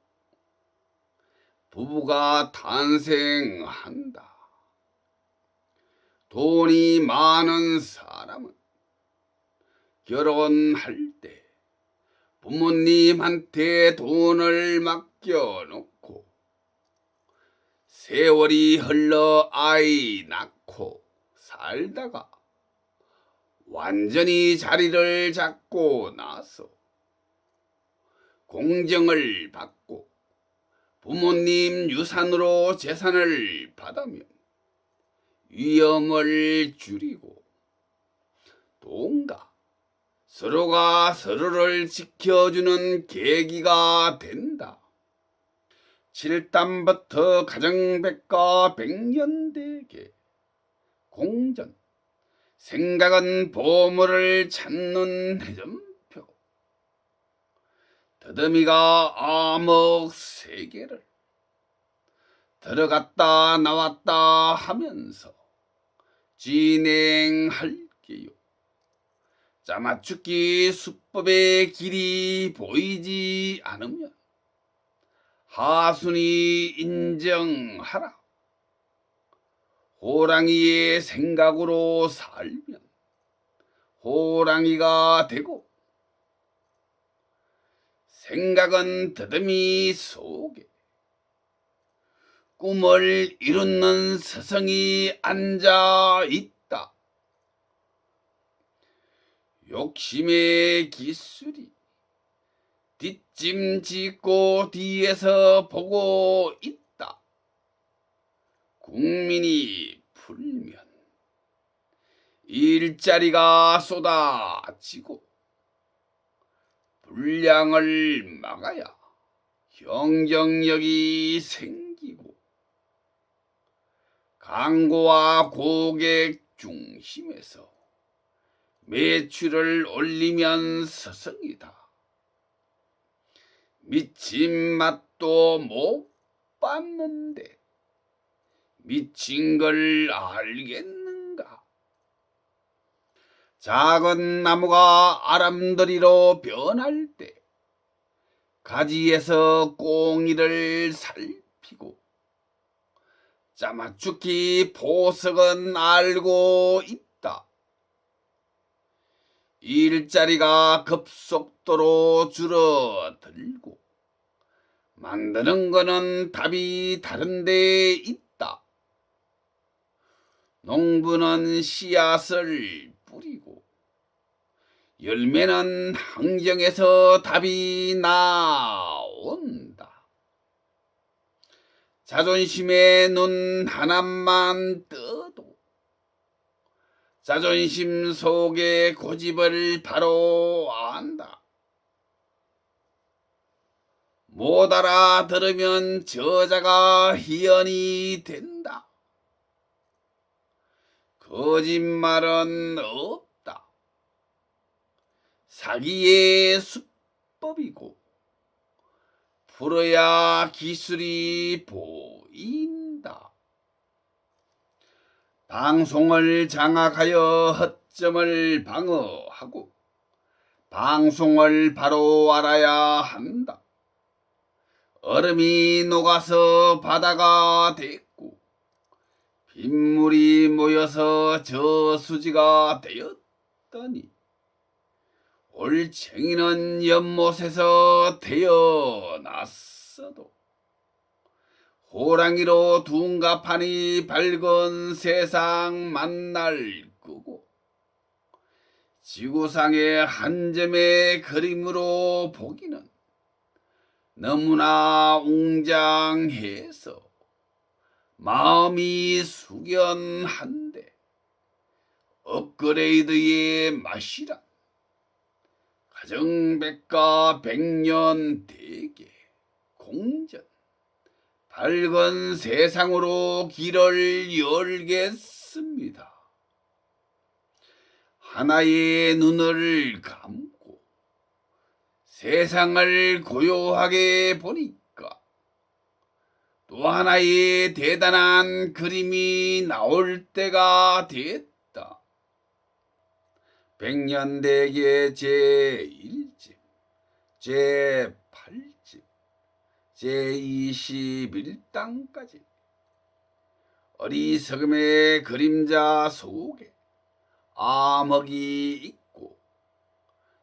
부부가 탄생한다. 돈이 많은 사람은 결혼할 때 부모님한테 돈을 맡겨놓고 세월이 흘러 아이 낳고 살다가 완전히 자리를 잡고 나서 공정을 받고 부모님 유산으로 재산을 받으면 위험을 줄이고 돈과 서로가 서로를 지켜주는 계기가 된다. 7단부터 가정백과 백년대계 공전 생각은 보물을 찾는 해전표 더듬이가 암흑 세계를 들어갔다 나왔다 하면서 진행할게요. 짜맞추기 수법의 길이 보이지 않으면 하순이 인정하라. 호랑이의 생각으로 살면 호랑이가 되고 생각은 더듬이 속에 꿈을 이루는 스승이 앉아 있다. 욕심의 기술이 뒷짐 짓고 뒤에서 보고 있다. 국민이 풀면 일자리가 쏟아지고 불량을 막아야 경쟁력이 생기고 광고와 고객 중심에서 매출을 올리면 스승이다. 미친 맛도 못 봤는데 미친 걸 알겠는가? 작은 나무가 아람들이로 변할 때 가지에서 꽁이를 살피고 짜맞추기 보석은 알고 있다. 일자리가 급속도로 줄어들고 만드는 거는 답이 다른 데 있다. 농부는 씨앗을 뿌리고 열매는 환경에서 답이 나온다. 자존심에 눈 하나만 떠도 자존심 속의 고집을 바로 안다. 못 알아들으면 저자가 희연이 된다. 거짓말은 없다. 사기의 수법이고 풀어야 기술이 보인다. 방송을 장악하여 허점을 방어하고 방송을 바로 알아야 한다. 얼음이 녹아서 바다가 됐고 빗물이 모여서 저수지가 되었더니 올챙이는 연못에서 태어났어도 호랑이로 둔갑하니 밝은 세상 만날 거고 지구상의 한 점의 그림으로 보기는 너무나 웅장해서 마음이 숙연한데 업그레이드의 맛이란 가정백과 백년대계 공전 밝은 세상으로 길을 열겠습니다. 하나의 눈을 감고 세상을 고요하게 보니까 또 하나의 대단한 그림이 나올 때가 됐다. 백년대계 제1집, 제8집, 제21단까지 어리석음의 그림자 속에 암흑이 있고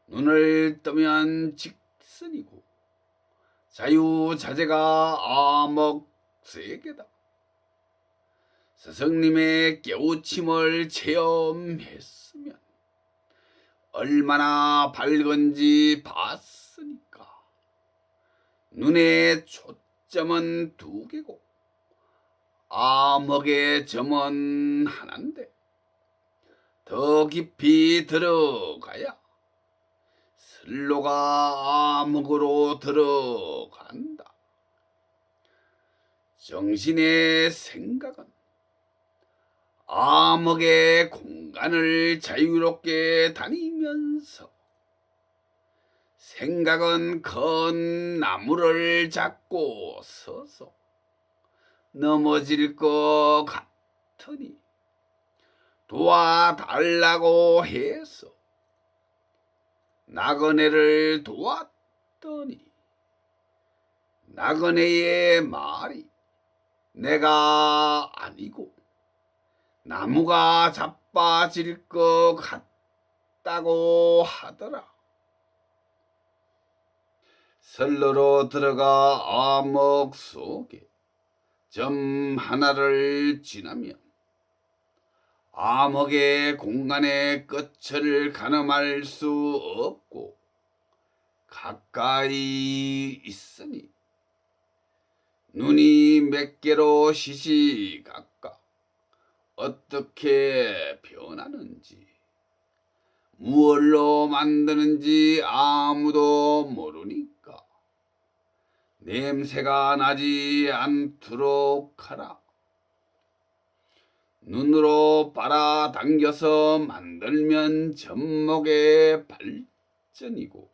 눈을 뜨면 직선이고 자유자재가 암흑 세계다. 스승님의 깨우침을 체험했으면 얼마나 밝은지 봤으니까. 눈의 초점은 두 개고 암흑의 점은 하나인데 더 깊이 들어가야 슬로가 암흑으로 들어간다. 정신의 생각은 암흑의 공간을 자유롭게 다니면서 생각은 큰 나무를 잡고 서서 넘어질 것 같으니 도와달라고 해서 나그네를 도왔더니 나그네의 말이 내가 아니고 나무가 자빠질 것 같다고 하더라. 선로로 들어가 암흑 속에 점 하나를 지나면 암흑의 공간의 끝을 가늠할 수 없고 가까이 있으니 눈이 몇 개로 시시각각 어떻게 변하는지 무얼로 만드는지 아무도 모르니까 냄새가 나지 않도록 하라. 눈으로 빨아당겨서 만들면 접목의 발전이고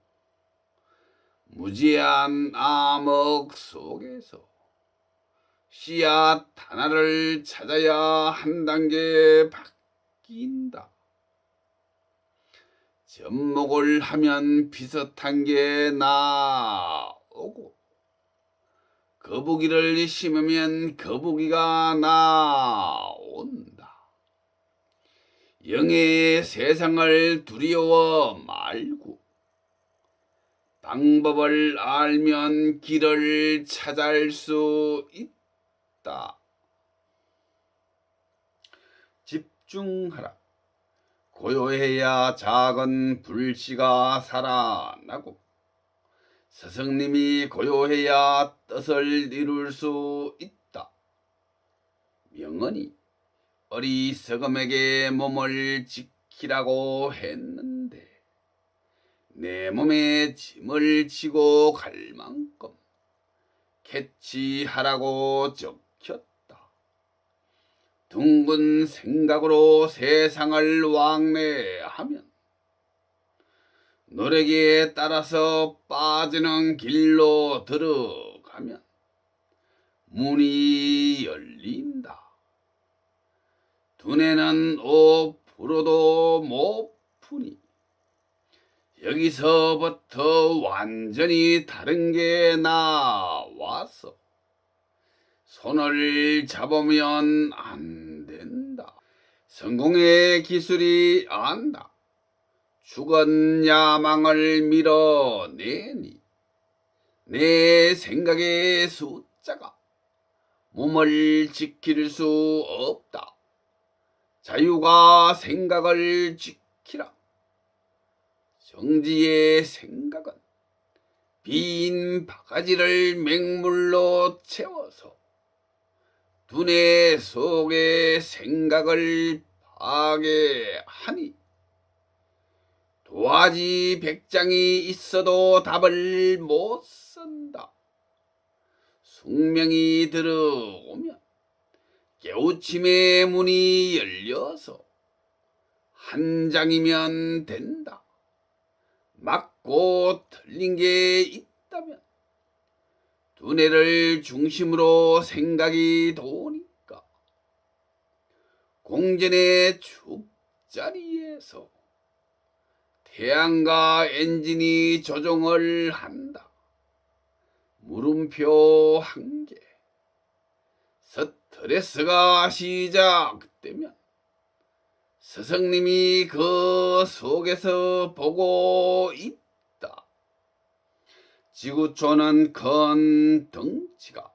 무지한 암흑 속에서 씨앗 하나를 찾아야 한 단계 바뀐다. 접목을 하면 비슷한 게 나오고 거북이를 심으면 거북이가 나온다. 영의 세상을 두려워 말고 방법을 알면 길을 찾을 수 있다. 집중하라. 고요해야 작은 불씨가 살아나고 스승님이 고요해야 뜻을 이룰 수 있다. 명언이 어리석음에게 몸을 지키라고 했는데 내 몸에 짐을 지고 갈 만큼 캐치하라고 적혔다. 둥근 생각으로 세상을 왕래하면 노래기에 따라서 빠지는 길로 들어가면 문이 열린다. 두뇌는 5%도 못 푸니 여기서부터 완전히 다른 게 나와서 손을 잡으면 안 된다. 성공의 기술이 안다. 죽은 야망을 밀어내니 내 생각의 숫자가 몸을 지킬 수 없다. 자유가 생각을 지키라. 정지의 생각은 빈 바가지를 맹물로 채워서 두뇌 속의 생각을 파괴하니 도화지 100장이 있어도 답을 못 쓴다. 숙명이 들어오면 깨우침의 문이 열려서 한 장이면 된다. 맞고 틀린 게 있다면 두뇌를 중심으로 생각이 도니까 공전의 축자리에서 태양과 엔진이 조종을 한다. 물음표 한 개. 스트레스가 시작되면 스승님이 그 속에서 보고 있다. 지구촌은 큰 덩치가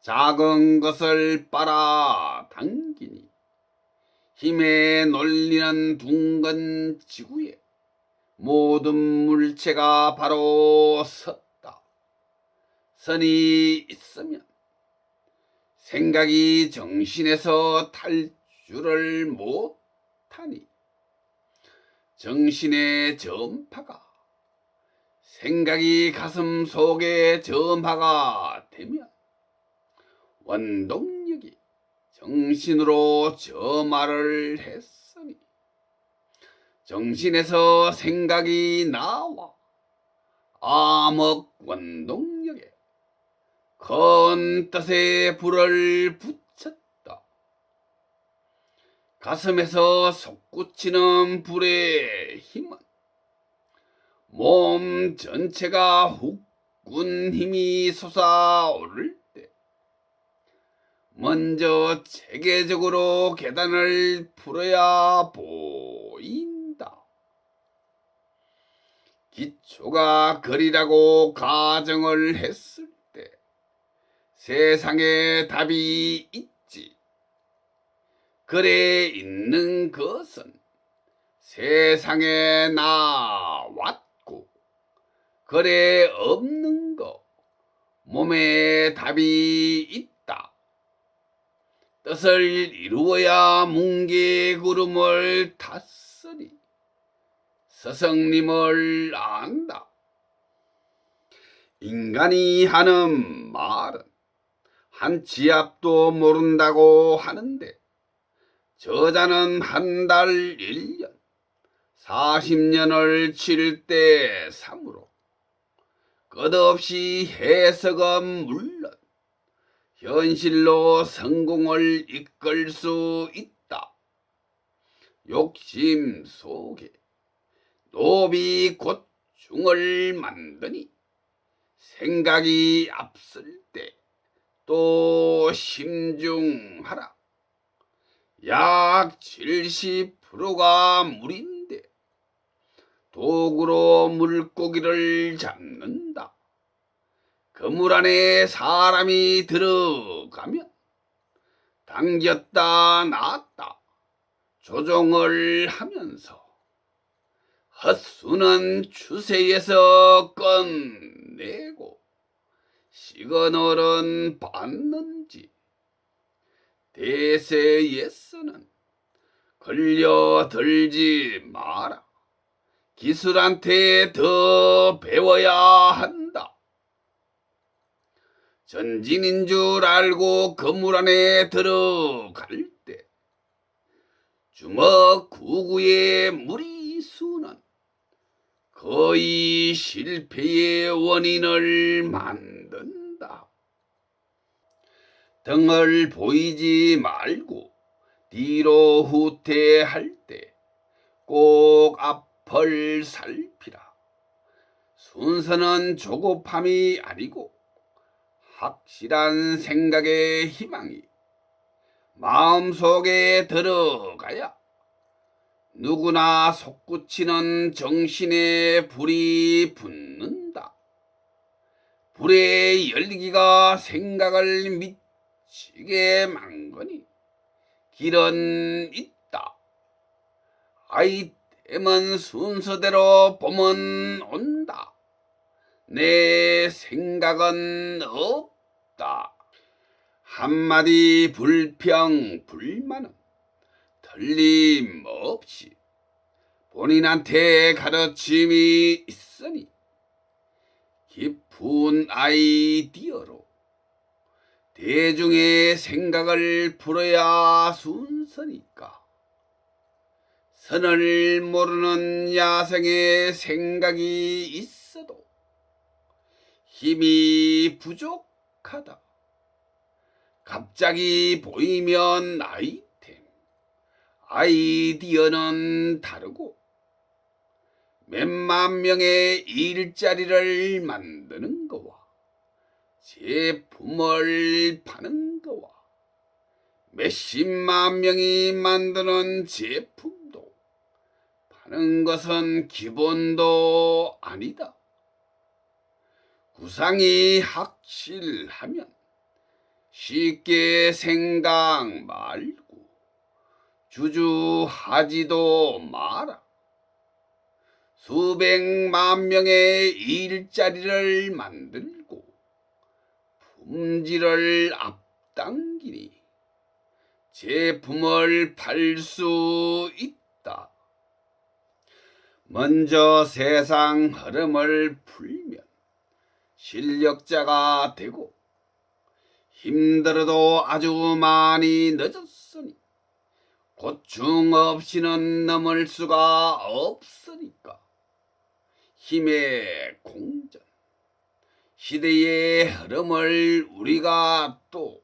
작은 것을 빨아당기니 힘에 놀리는 둥근 지구에 모든 물체가 바로 섰다. 선이 있으면 생각이 정신에서 탈출을 못하니 정신의 전파가 생각이 가슴 속에 점화가 되면 원동력이 정신으로 점화를 했으니 정신에서 생각이 나와 암흑 원동력에 큰 뜻의 불을 붙였다. 가슴에서 솟구치는 불의 힘은 몸 전체가 후끈 힘이 솟아오를 때 먼저 체계적으로 계단을 풀어야 보인다. 기초가 그리라고 가정을 했을 때 세상에 답이 있지. 글에 있는 것은 세상에 나왔고 글에 없는 거 몸에 답이 있다. 뜻을 이루어야 뭉게구름을 탔으니 스승님을 안다. 인간이 하는 말은 한 지압도 모른다고 하는데 저자는 한 달 1년 40년을 칠 때 3으로 끝없이 해석은 물론 현실로 성공을 이끌 수 있다. 욕심 속에 노비 고충을 만드니 생각이 앞설 때 또 심중하라. 약 70%가 물인데 도구로 물고기를 잡는다. 그 물 안에 사람이 들어가면 당겼다 놨다 조종을 하면서 헛수는 추세에서 꺼내고 시그널은 받는지 대세에서는 걸려들지 마라. 기술한테 더 배워야 한다. 전진인 줄 알고 건물 안에 들어갈 때 주먹 구구의 무리수는 거의 실패의 원인을 만든다. 등을 보이지 말고 뒤로 후퇴할 때 꼭 앞을 살피라. 순서는 조급함이 아니고 확실한 생각의 희망이 마음속에 들어가야 누구나 솟구치는 정신의 불이 붙는다. 불의 열기가 생각을 미치게 만거니 길은 있다. 아이템은 순서대로 보면 온다. 내 생각은 없다. 한마디 불평 불만은 틀림없이 본인한테 가르침이 있으니 깊은 아이디어로 대중의 생각을 풀어야 순서니까. 선을 모르는 야생의 생각이 있어도 힘이 부족하다. 갑자기 보이면 아이디어는 다르고 몇만 명의 일자리를 만드는 거와 제품을 파는 거와 몇십만 명이 만드는 제품도 파는 것은 기본도 아니다. 구상이 확실하면 쉽게 생각 말고 주저하지도 마라. 수백만 명의 일자리를 만들고 품질을 앞당기니 제품을 팔 수 있다. 먼저 세상 흐름을 풀면 실력자가 되고 힘들어도 아주 많이 늦었으니 고충 없이는 넘을 수가 없으니까 힘의 공전, 시대의 흐름을 우리가 또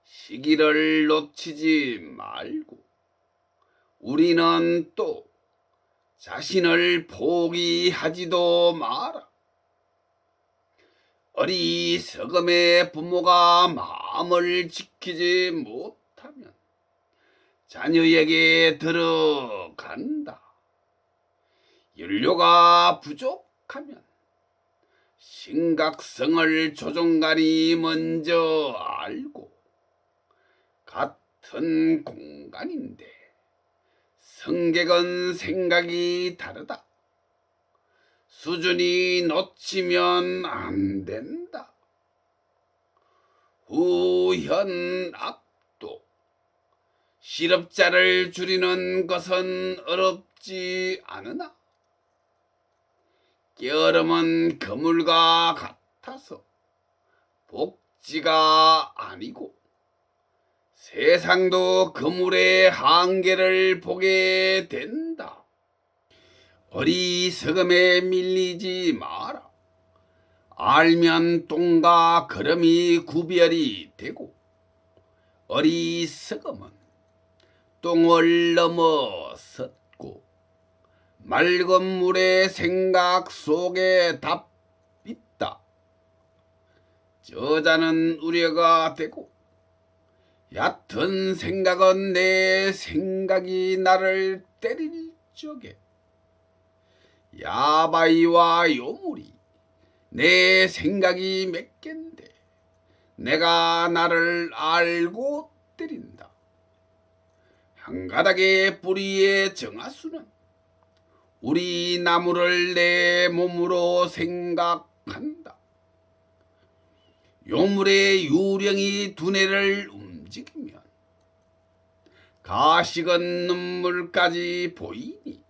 시기를 놓치지 말고 우리는 또 자신을 포기하지도 마라. 어리석음의 부모가 마음을 지키지 못하면 자녀에게 들어간다. 연료가 부족하면 심각성을 조종관이 먼저 알고 같은 공간인데 성격은 생각이 다르다. 수준이 놓치면 안 된다. 후현 앞도 실업자를 줄이는 것은 어렵지 않으나 깨어름은 그물과 같아서 복지가 아니고 세상도 그물의 한계를 보게 된다. 어리석음에 밀리지 마라. 알면 똥과 거름이 구별이 되고 어리석음은 똥을 넘어섰고 맑은 물의 생각 속에 답 있다. 저자는 우려가 되고 얕은 생각은 내 생각이 나를 때릴 적에 야바이와 요물이 내 생각이 몇 갠데 내가 나를 알고 때린다. 한 가닥의 뿌리의 정하수는 우리 나무를 내 몸으로 생각한다. 요물의 유령이 두뇌를 움직이면 가식은 눈물까지 보이니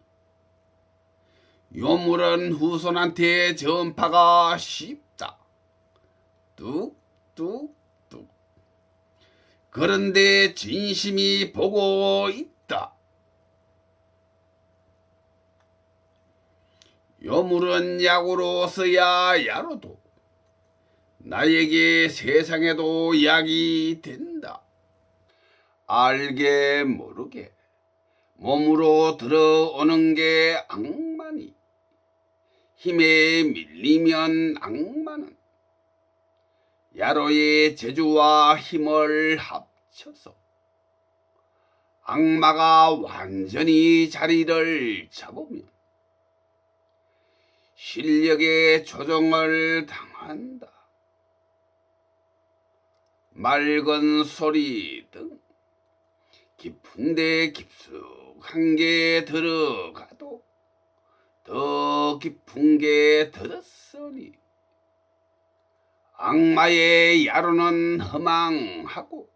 요물은 후손한테 전파가 쉽다. 뚝뚝뚝. 그런데 진심이 보고 있다. 요물은 약으로 써야 야로도 나에게 세상에도 약이 된다. 알게 모르게 몸으로 들어오는 게 악마니 힘에 밀리면 악마는 야로의 재주와 힘을 합쳐서 악마가 완전히 자리를 잡으면 실력의 조종을 당한다. 맑은 소리 등 깊은데 깊숙한 게 들어가도 더 깊은 게 들었으니 악마의 야로는 허망하고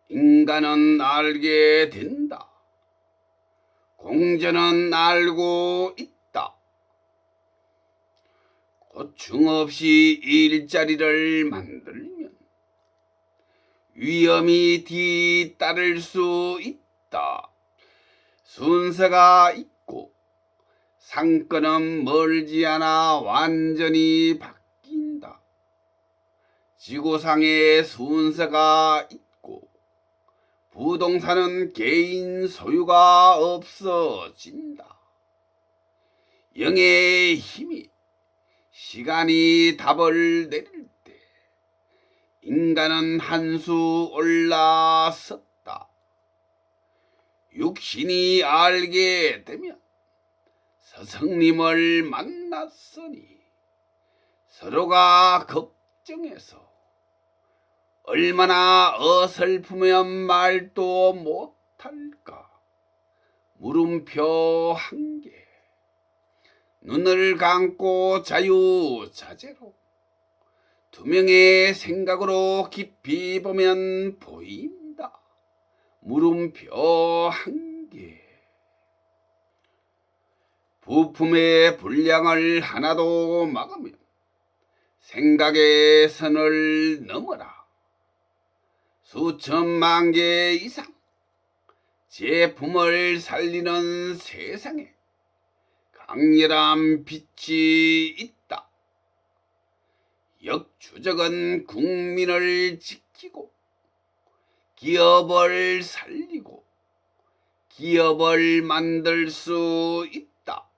인간은 알게 된다. 공전은 알고 있다. 고충 없이 일자리를 만들면 위험이 뒤따를 수 있다. 순서가 있고 상권은 멀지 않아 완전히 바뀐다. 지구상에 순서가 있고 부동산은 개인 소유가 없어진다. 영의 힘이 시간이 답을 내릴 인간은 한 수 올라섰다. 육신이 알게 되면 스승님을 만났으니 서로가 걱정해서 얼마나 어설프면 말도 못할까. 물음표 한 개. 눈을 감고 자유자재로 투명의 생각으로 깊이 보면 보인다. 물음표 한 개. 부품의 분량을 하나도 막으면 생각의 선을 넘어라. 수천만 개 이상 제품을 살리는 세상에 강렬한 빛이 있다. 역추적은 국민을 지키고 기업을 살리고 기업을 만들 수 있다.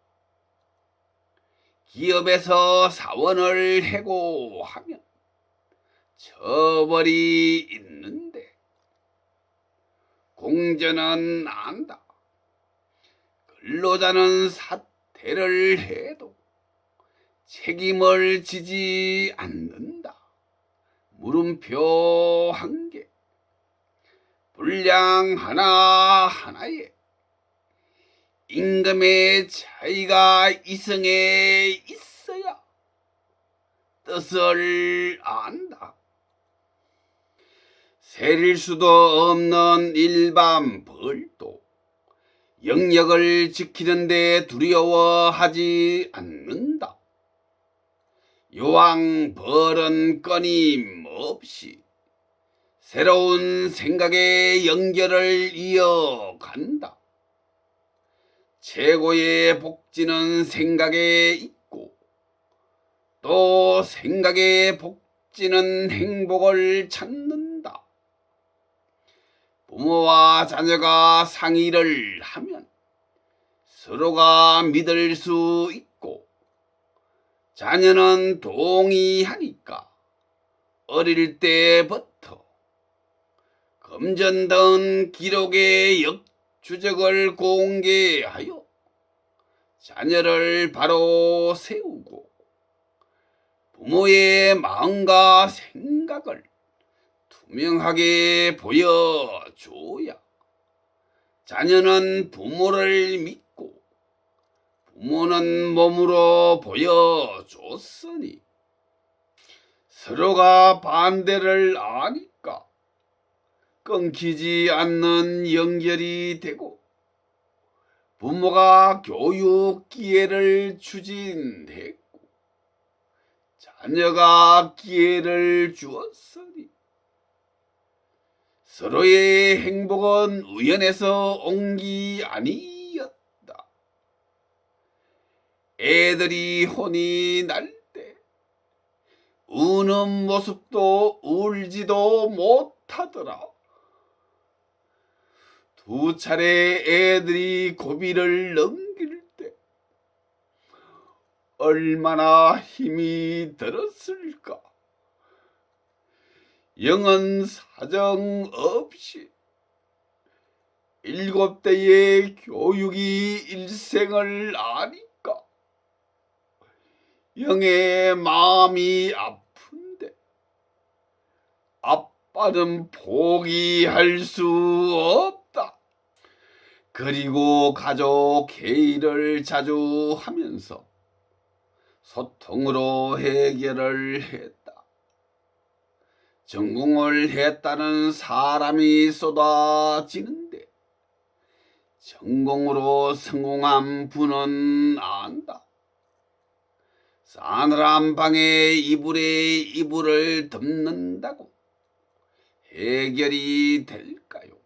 기업에서 사원을 해고하면 처벌이 있는데 공전은 안다. 근로자는 사퇴를 해도 책임을 지지 않는다. 물음표 한 개. 분량 하나하나에 임금의 차이가 이성에 있어야 뜻을 안다. 세릴 수도 없는 일반 벌도 영역을 지키는데 두려워하지 않는다. 요왕 벌은 끊임없이 새로운 생각의 연결을 이어간다. 최고의 복지는 생각에 있고 또 생각의 복지는 행복을 찾는다. 부모와 자녀가 상의를 하면 서로가 믿을 수 있고 자녀는 동의하니까 어릴 때부터 금전등 기록의 역추적을 공개하여 자녀를 바로 세우고 부모의 마음과 생각을 투명하게 보여줘야 자녀는 부모를 믿고 부모는 몸으로 보여줬으니 서로가 반대를 아니까 끊기지 않는 연결이 되고 부모가 교육 기회를 추진했고 자녀가 기회를 주었으니 서로의 행복은 우연에서 온 게 아니었다. 애들이 혼이 날 때 우는 모습도 울지도 못하더라. 두 차례 애들이 고비를 넘길 때 얼마나 힘이 들었을까. 영은 사정 없이 7대의 교육이 일생을 아니까 영의 마음이 아픈데 아빠는 포기할 수 없다. 그리고 가족 회의를 자주 하면서 소통으로 해결을 했다. 전공을 했다는 사람이 쏟아지는데 전공으로 성공한 분은 안다. 싸늘한 방에 이불에 이불을 덮는다고 해결이 될까요?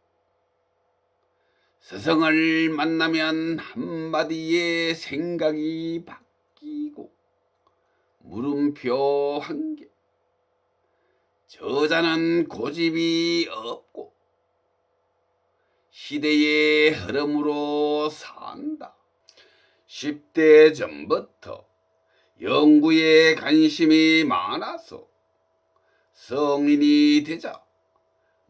스승을 만나면 한마디의 생각이 바뀌고 물음표 한 개. 저자는 고집이 없고 시대의 흐름으로 산다. 10대 전부터 연구에 관심이 많아서 성인이 되자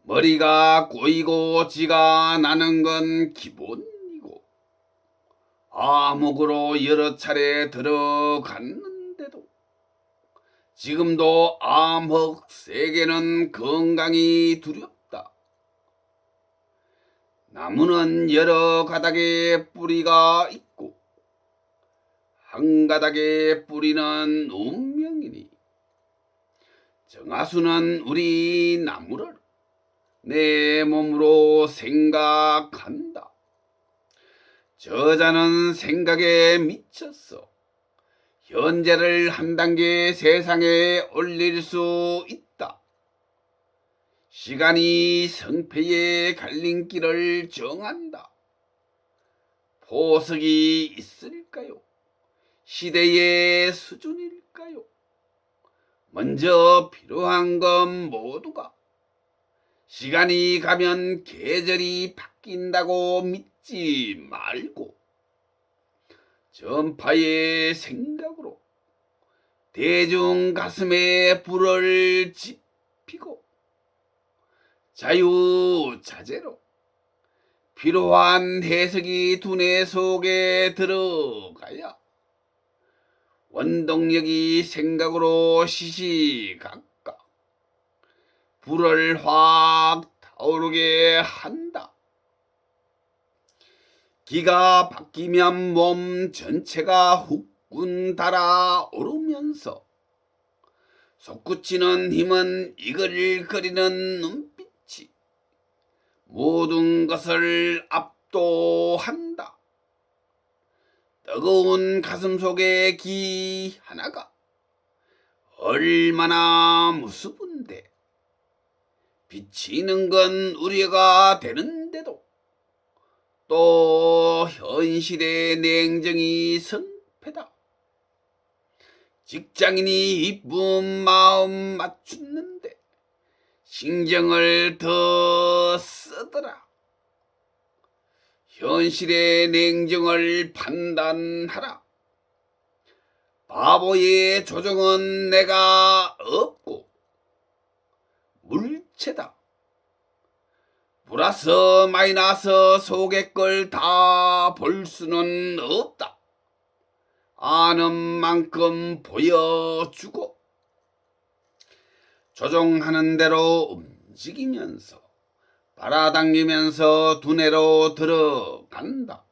머리가 꼬이고 지가 나는 건 기본이고, 암흑으로 여러 차례 들어갔는데도 지금도 암흑 세계는 건강이 두렵다. 나무는 여러 가닥의 뿌리가 있고 한 가닥의 뿌리는 운명이니, 정하수는 우리 나무를 내 몸으로 생각한다. 저자는 생각에 미쳤어 현재를 한 단계 세상에 올릴 수 있다. 시간이 성패의 갈림길을 정한다. 보석이 있을까요? 시대의 수준일까요? 먼저 필요한 건 모두가 시간이 가면 계절이 바뀐다고 믿지 말고 전파의 생각으로 대중 가슴에 불을 지피고 자유자재로 필요한 해석이 두뇌 속에 들어가야 원동력이 생각으로 시시각각 불을 확 타오르게 한다. 기가 바뀌면 몸 전체가 후끈 달아오르면서 솟구치는 힘은 이글거리는 눈빛이 모든 것을 압도한다. 뜨거운 가슴 속의 기 하나가 얼마나 무수분데 비치는 건 우려가 되는데도 또 현실의 냉정이 성패다. 직장인이 이쁜 마음 맞추는데 신경을 더 쓰더라. 현실의 냉정을 판단하라. 바보의 조정은 내가 없고 물체다. 플러스 마이너스 속의 걸 다 볼 수는 없다. 아는 만큼 보여주고 조종하는 대로 움직이면서 빨아당기면서 두뇌로 들어간다.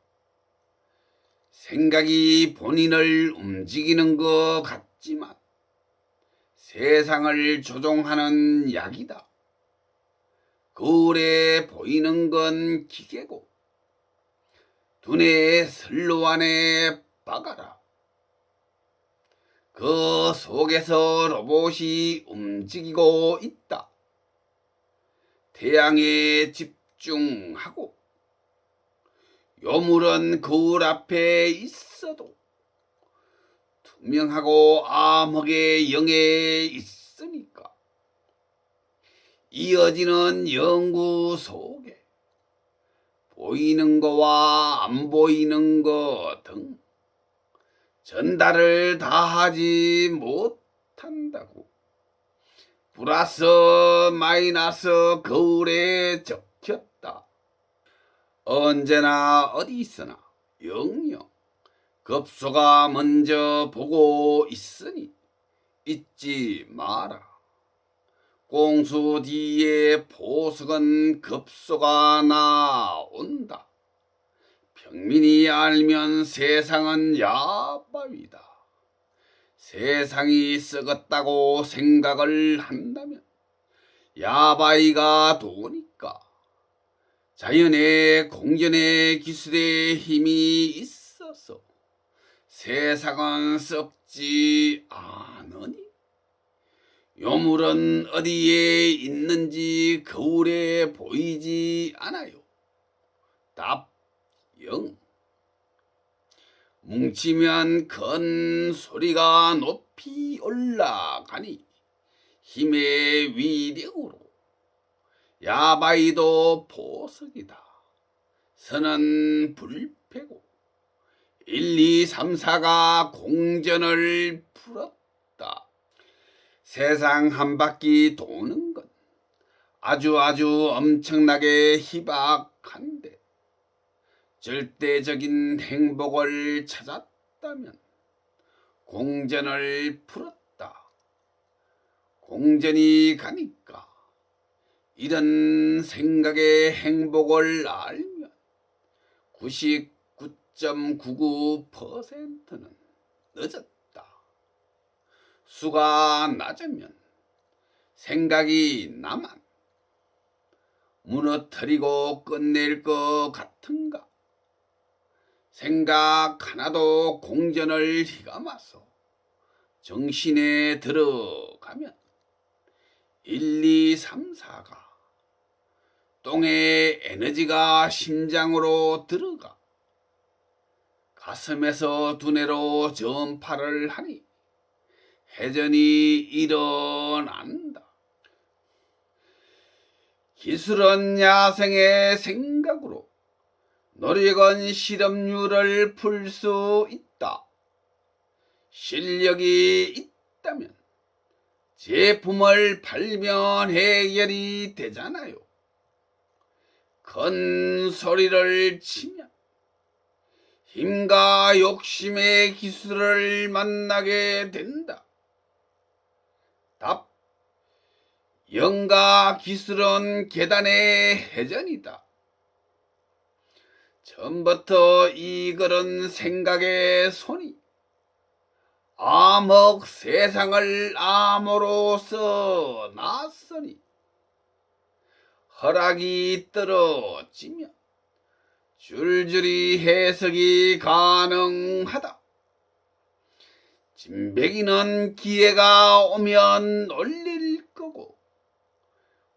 생각이 본인을 움직이는 것 같지만 세상을 조종하는 약이다. 거울에 보이는 건 기계고 두뇌의 선로 안에 박아라. 그 속에서 로봇이 움직이고 있다. 태양에 집중하고 요물은 거울 앞에 있어도 투명하고 암흑의 영에 있으니까 이어지는 연구 속에 보이는 거와 안 보이는 거 등 전달을 다 하지 못한다고. 플러스 마이너스 거울에 적혔다. 언제나 어디 있으나 영영 급소가 먼저 보고 있으니 잊지 마라. 꽁수 뒤에 보석은 급소가 나온다. 평민이 알면 세상은 야바위다. 세상이 썩었다고 생각을 한다면 야바위가 도니까 자연의 공전의 기술의 힘이 있어서 세상은 썩지 않으니 요물은 어디에 있는지 거울에 보이지 않아요. 답 0. 뭉치면 큰 소리가 높이 올라가니 힘의 위력으로 야바이도 보석이다. 선은 불패고 1, 2, 3, 4가 공전을 풀었다. 세상 한 바퀴 도는 건 아주 엄청나게 희박한데 절대적인 행복을 찾았다면 공전을 풀었다. 공전이 가니까 이런 생각의 행복을 알면 99.99%는 늦었다. 수가 낮으면 생각이 나만 무너뜨리고 끝낼 것 같은가? 생각 하나도 공전을 휘감아서 정신에 들어가면 1, 2, 3, 4가 똥의 에너지가 심장으로 들어가 가슴에서 두뇌로 전파를 하니 회전이 일어난다. 기술은 야생의 생각으로 노력은 실험률을 풀 수 있다. 실력이 있다면 제품을 팔면 해결이 되잖아요. 큰 소리를 치면 힘과 욕심의 기술을 만나게 된다. 답. 영과 기술은 계단의 회전이다. 처음부터 이걸은 생각의 손이 암흑 세상을 암으로써 놨으니 허락이 떨어지면 줄줄이 해석이 가능하다. 진백이는 기회가 오면 올릴 거고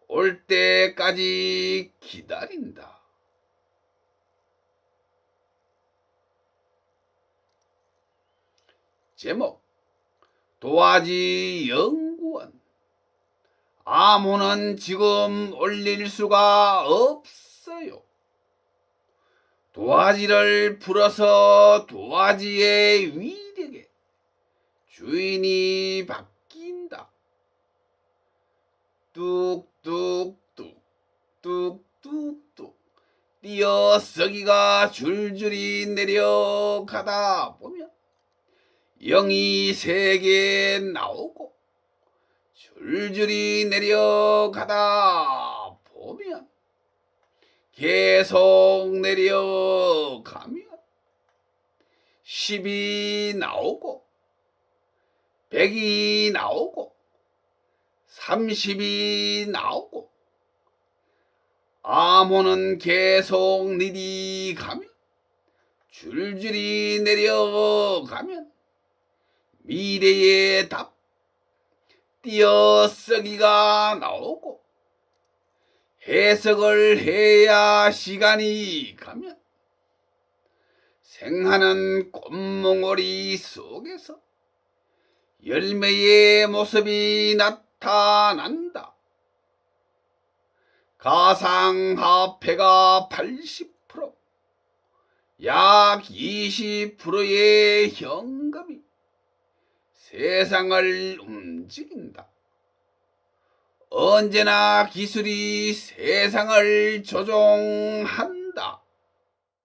올 때까지 기다린다. 제목 도화지 연구원. 암호는 지금 올릴 수가 없어요. 도화지를 풀어서 도화지의 위력에 주인이 바뀐다. 뚝뚝뚝 뚝뚝뚝 띄어쓰기가 줄줄이 내려가다 보면 0이 3개 나오고 줄줄이 내려가다 보면 계속 내려가면 10이 나오고 100이 나오고 30이 나오고 암호는 계속 내려가면 줄줄이 내려가면 미래의 답 띄어쓰기가 나오고 해석을 해야 시간이 가면 생하는 꽃몽오리 속에서 열매의 모습이 나타난다. 가상화폐가 80%, 약 20%의 현금이 세상을 움직인다. 언제나 기술이 세상을 조종한다.